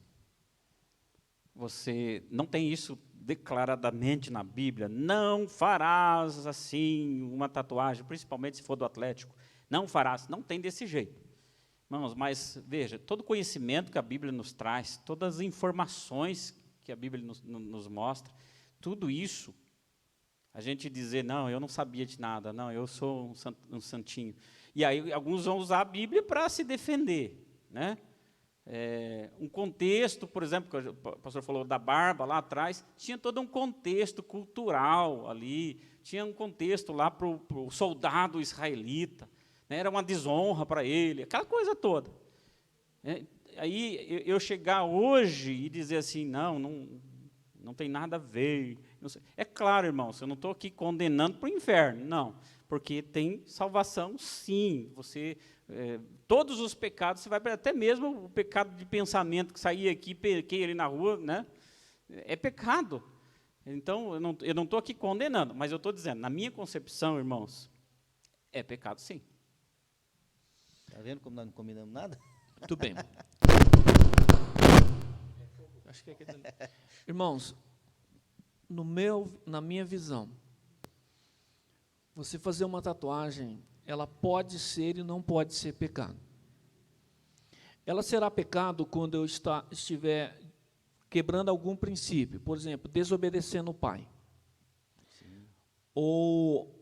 Você não tem isso declaradamente na Bíblia, não farás assim uma tatuagem, principalmente se for do Atlético, não farás, não tem desse jeito. Irmãos, mas veja, todo conhecimento que a Bíblia nos traz, todas as informações que a Bíblia nos mostra, tudo isso, a gente dizer, não, eu não sabia de nada, não, eu sou um santinho. E aí alguns vão usar a Bíblia para se defender, né? Um contexto, por exemplo, que o pastor falou da barba lá atrás, tinha todo um contexto cultural ali, tinha um contexto lá para o soldado israelita, né? Era uma desonra para ele, aquela coisa toda. Aí eu chegar hoje e dizer assim, não tem nada a ver. É claro, irmãos, eu não estou aqui condenando para o inferno, não, porque tem salvação, sim. Todos os pecados, você vai até mesmo o pecado de pensamento que saía aqui, pequei ali na rua, né? É pecado. Então, eu não estou aqui condenando, mas eu estou dizendo, na minha concepção, irmãos, é pecado, sim. Está vendo como nós não combinamos nada? Muito bem. Acho que irmãos, na minha visão, você fazer uma tatuagem, ela pode ser e não pode ser pecado. Ela será pecado quando eu estiver quebrando algum princípio, por exemplo, desobedecendo o pai. Sim. Ou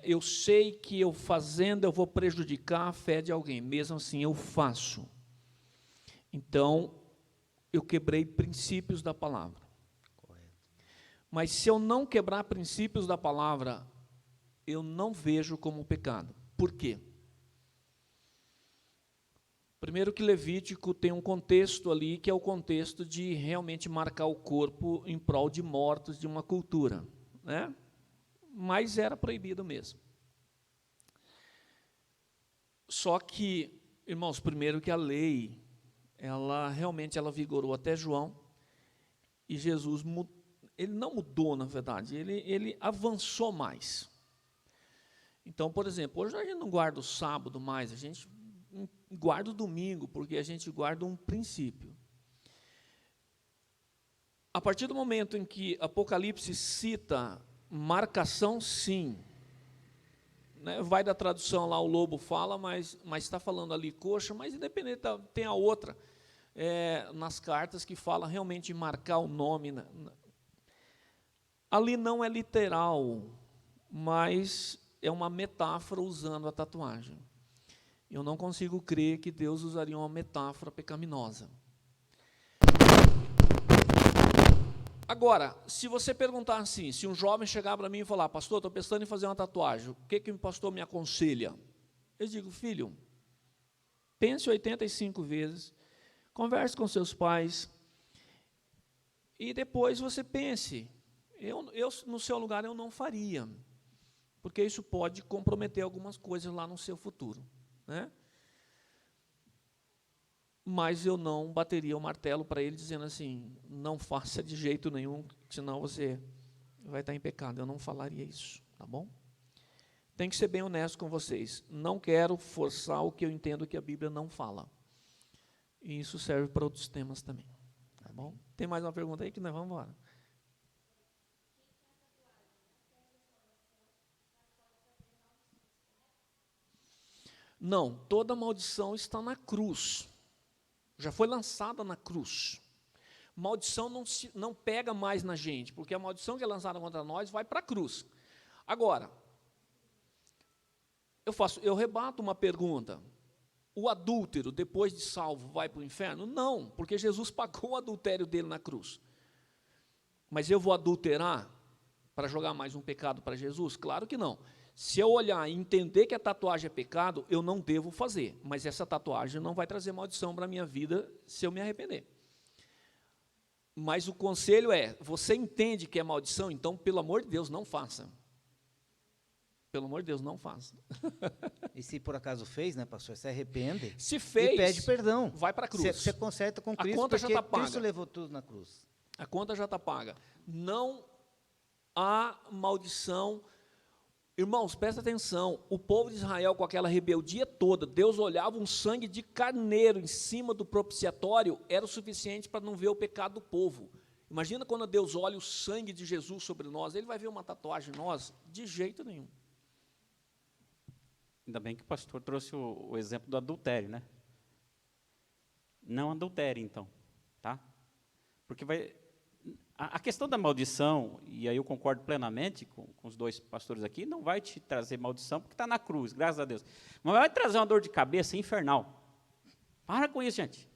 eu sei que eu fazendo eu vou prejudicar a fé de alguém, mesmo assim eu faço. Então, eu quebrei princípios da palavra. Correto. Mas se eu não quebrar princípios da palavra, eu não vejo como pecado. Por quê? Primeiro que Levítico tem um contexto ali, que é o contexto de realmente marcar o corpo em prol de mortos de uma cultura, né? Mas era proibido mesmo. Só que, irmãos, primeiro que a lei, ela vigorou até João, e Jesus, ele não mudou, na verdade, ele avançou mais. Então, por exemplo, hoje a gente não guarda o sábado mais, a gente guarda o domingo, porque a gente guarda um princípio. A partir do momento em que Apocalipse cita marcação, sim, né, vai da tradução lá, o lobo fala, mas está falando ali coxa, mas independente, tem a outra, nas cartas, que fala realmente em marcar o nome. Ali não é literal, mas é uma metáfora usando a tatuagem. Eu não consigo crer que Deus usaria uma metáfora pecaminosa. Agora, se você perguntar assim, se um jovem chegar para mim e falar, pastor, estou pensando em fazer uma tatuagem, o que o pastor me aconselha? Eu digo, filho, pense 85 vezes, converse com seus pais, e depois você pense, No seu lugar, eu não faria, porque isso pode comprometer algumas coisas lá no seu futuro, né? Mas eu não bateria o martelo para ele dizendo assim, não faça de jeito nenhum, senão você vai estar em pecado. Eu não falaria isso, tá bom? Tem que ser bem honesto com vocês. Não quero forçar o que eu entendo que a Bíblia não fala. E isso serve para outros temas também, tá bom? Tem mais uma pergunta aí que nós vamos embora. Não, toda maldição está na cruz. Já foi lançada na cruz. Maldição não pega mais na gente, porque a maldição que é lançada contra nós vai para a cruz. Agora, eu rebato uma pergunta. O adúltero, depois de salvo, vai para o inferno? Não, porque Jesus pagou o adultério dele na cruz. Mas eu vou adulterar para jogar mais um pecado para Jesus? Claro que não. Se eu olhar e entender que a tatuagem é pecado, eu não devo fazer. Mas essa tatuagem não vai trazer maldição para a minha vida se eu me arrepender. Mas o conselho é, você entende que é maldição, então, pelo amor de Deus, não faça. Pelo amor de Deus, não faça. E se por acaso fez, né, pastor, se arrepende. Se fez, e pede perdão. Vai para a cruz. Você conserta com Cristo, a conta já está paga. Cristo levou tudo na cruz. A conta já está paga. Não há maldição. Irmãos, presta atenção, o povo de Israel com aquela rebeldia toda, Deus olhava um sangue de carneiro em cima do propiciatório, era o suficiente para não ver o pecado do povo. Imagina quando Deus olha o sangue de Jesus sobre nós, ele vai ver uma tatuagem em nós? De jeito nenhum. Ainda bem que o pastor trouxe o exemplo do adultério, né? Não adultere, então, tá? Porque a questão da maldição, e aí eu concordo plenamente com os dois pastores aqui, não vai te trazer maldição, porque está na cruz, graças a Deus. Mas vai trazer uma dor de cabeça infernal. Para com isso, gente.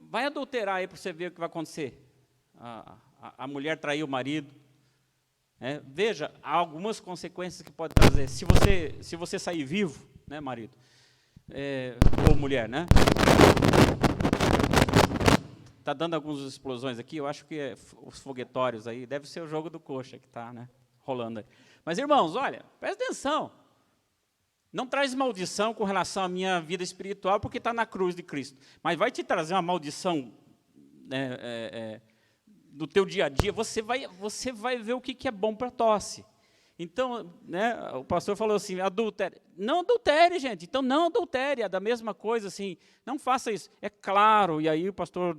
Vai adulterar aí para você ver o que vai acontecer. A mulher traiu o marido. Veja, há algumas consequências que pode trazer. Se você sair vivo, né, marido? Ou mulher, né? Está dando algumas explosões aqui, eu acho que os foguetórios aí, deve ser o jogo do coxa que está, né, rolando aí. Mas, irmãos, olha, presta atenção. Não traz maldição com relação à minha vida espiritual, porque está na cruz de Cristo. Mas vai te trazer uma maldição do teu dia a dia, você vai ver o que é bom para a tosse. Então, né, o pastor falou assim, adultério. Não adultere, gente. Então, não adultere. É da mesma coisa, assim, não faça isso. É claro, e aí o pastor...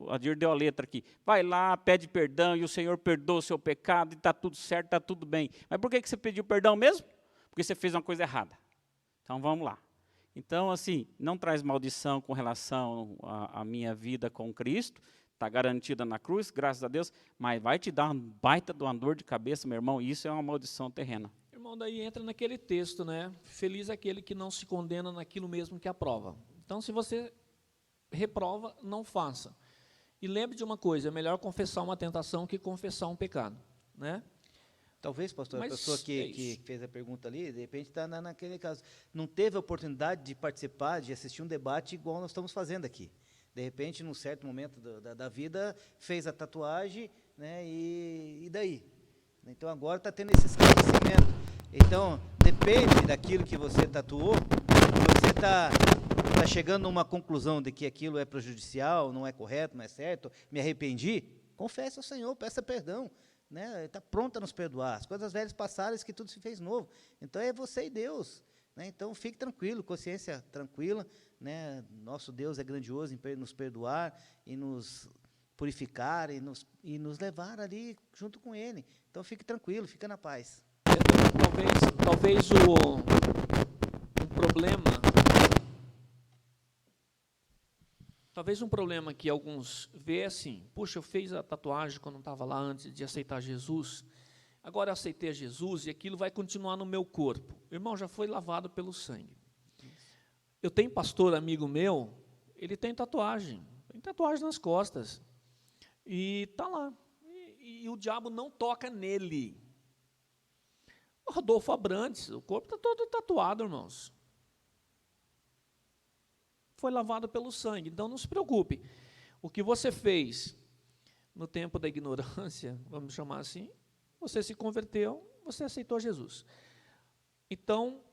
o Adir deu a letra aqui, vai lá, pede perdão, e o Senhor perdoa o seu pecado, e está tudo certo, está tudo bem. Mas por que você pediu perdão mesmo? Porque você fez uma coisa errada. Então, vamos lá. Então, assim, não traz maldição com relação à minha vida com Cristo, está garantida na cruz, graças a Deus, mas vai te dar uma baita de uma dor de cabeça, meu irmão, e isso é uma maldição terrena. Irmão, daí entra naquele texto, né? Feliz aquele que não se condena naquilo mesmo que aprova. Então, se você reprova, não faça. E lembre de uma coisa, é melhor confessar uma tentação que confessar um pecado, né? Talvez, pastor, Mas a pessoa que fez a pergunta ali, de repente está naquele caso, não teve a oportunidade de participar, de assistir um debate igual nós estamos fazendo aqui. De repente, num certo momento da vida, fez a tatuagem, né, e daí? Então, agora está tendo esse esclarecimento. Então, depende daquilo que você tatuou, se você está chegando a uma conclusão de que aquilo é prejudicial, não é correto, não é certo, me arrependi, confesse ao Senhor, peça perdão, né? Ele está pronto a nos perdoar. As coisas velhas passaram, que tudo se fez novo. Então, é você e Deus. Né? Então, fique tranquilo, consciência tranquila. Né? Nosso Deus é grandioso em nos perdoar e nos purificar e nos levar ali junto com Ele. Então, fique tranquilo, fica na paz. Talvez um problema... Talvez um problema que alguns vê assim, puxa, eu fiz a tatuagem quando não estava lá antes de aceitar Jesus, agora eu aceitei a Jesus e aquilo vai continuar no meu corpo. Irmão, já foi lavado pelo sangue. Eu tenho pastor amigo meu, ele tem tatuagem nas costas, e está lá. E o diabo não toca nele. O Rodolfo Abrantes, o corpo está todo tatuado, irmãos. Foi lavado pelo sangue, então não se preocupe. O que você fez no tempo da ignorância, vamos chamar assim, você se converteu, você aceitou Jesus. Então,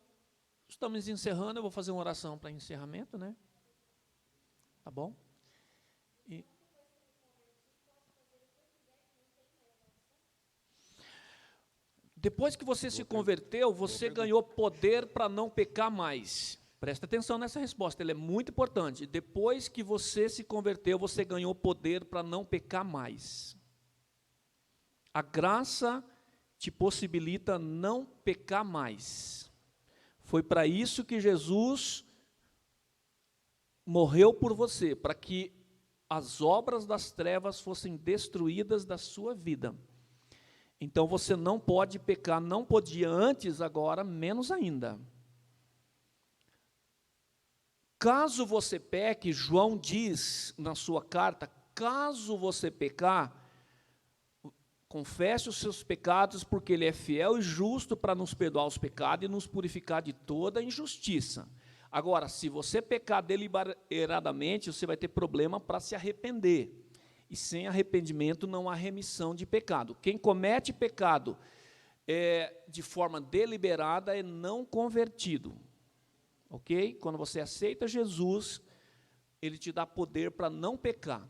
estamos encerrando, eu vou fazer uma oração para encerramento, né? Tá bom? E depois que você se converteu, você ganhou poder para não pecar mais. Presta atenção nessa resposta, ela é muito importante. Depois que você se converteu, você ganhou poder para não pecar mais. A graça te possibilita não pecar mais. Foi para isso que Jesus morreu por você, para que as obras das trevas fossem destruídas da sua vida. Então você não pode pecar, não podia antes, agora menos ainda. Caso você peque, João diz na sua carta, caso você pecar, confesse os seus pecados, porque Ele é fiel e justo para nos perdoar os pecados e nos purificar de toda injustiça. Agora, se você pecar deliberadamente, você vai ter problema para se arrepender. E sem arrependimento não há remissão de pecado. Quem comete pecado de forma deliberada é não convertido. Ok? Quando você aceita Jesus, Ele te dá poder para não pecar.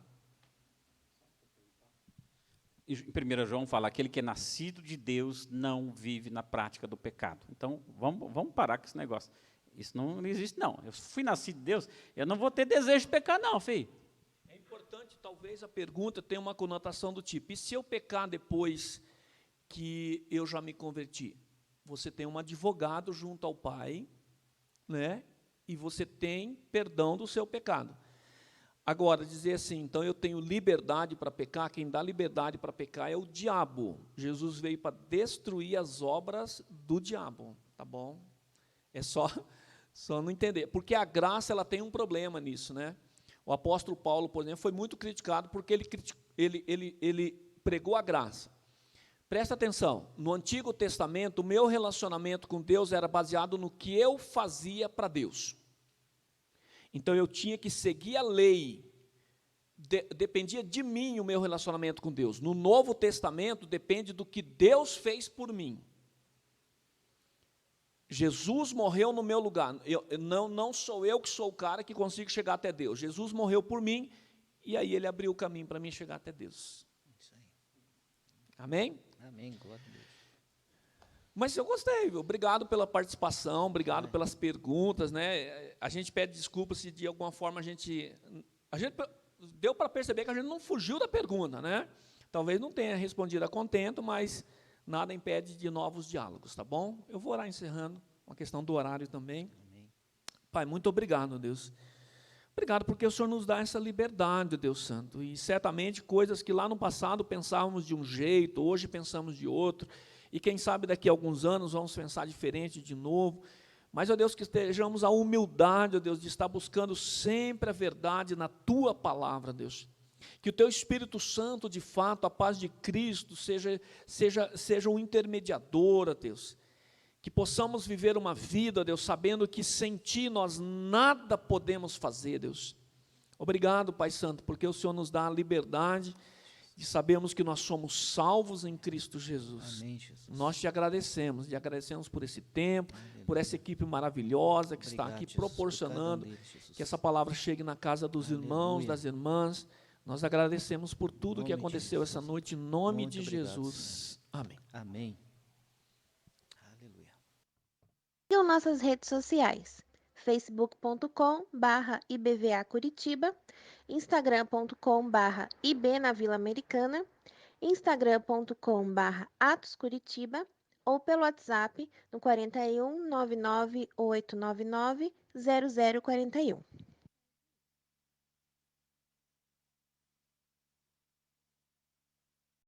Em 1 João fala, aquele que é nascido de Deus não vive na prática do pecado. Então, vamos parar com esse negócio. Isso não existe, não. Eu fui nascido de Deus, eu não vou ter desejo de pecar, não, filho. É importante, talvez, a pergunta tenha uma conotação do tipo, e se eu pecar depois que eu já me converti? Você tem um advogado junto ao Pai, né? E você tem perdão do seu pecado. Agora, dizer assim, então eu tenho liberdade para pecar, quem dá liberdade para pecar é o diabo. Jesus veio para destruir as obras do diabo, tá bom? É só não entender, porque a graça ela tem um problema nisso, né? O apóstolo Paulo, por exemplo, foi muito criticado porque ele pregou a graça. Presta atenção, no Antigo Testamento, o meu relacionamento com Deus era baseado no que eu fazia para Deus. Então, eu tinha que seguir a lei, dependia de mim o meu relacionamento com Deus. No Novo Testamento, depende do que Deus fez por mim. Jesus morreu no meu lugar, não sou eu que sou o cara que consigo chegar até Deus. Jesus morreu por mim, e aí Ele abriu o caminho para mim chegar até Deus. Isso aí. Amém? Amém, glória a Deus. Mas eu gostei, obrigado pela participação, obrigado pelas perguntas, né? A gente pede desculpa se de alguma forma a gente deu para perceber que a gente não fugiu da pergunta, né? Talvez não tenha respondido a contento, mas nada impede de novos diálogos, tá bom? Eu vou orar encerrando, uma questão do horário também. Amém. Pai, muito obrigado, Deus. Obrigado porque o Senhor nos dá essa liberdade, Deus Santo, e certamente coisas que lá no passado pensávamos de um jeito, hoje pensamos de outro, e quem sabe daqui a alguns anos vamos pensar diferente de novo, mas, ó Deus, que estejamos a humildade, ó Deus, de estar buscando sempre a verdade na Tua palavra, Deus. Que o Teu Espírito Santo, de fato, a paz de Cristo, seja um intermediador, ó Deus. Que possamos viver uma vida, Deus, sabendo que sem Ti nós nada podemos fazer, Deus. Obrigado, Pai Santo, porque o Senhor nos dá a liberdade de sabermos que nós somos salvos em Cristo Jesus. Amém, Jesus. Nós te agradecemos por esse tempo, por essa equipe maravilhosa que está aqui proporcionando que essa palavra chegue na casa dos irmãos, das irmãs. Nós agradecemos por tudo que aconteceu essa noite, em nome de Jesus. Amém. Amém. Aleluia. Sigam nossas redes sociais, facebook.com/IBVA Curitiba, instagram.com/IB na Vila Americana, instagram.com/Atos Curitiba ou pelo WhatsApp no 41 99 899 0041.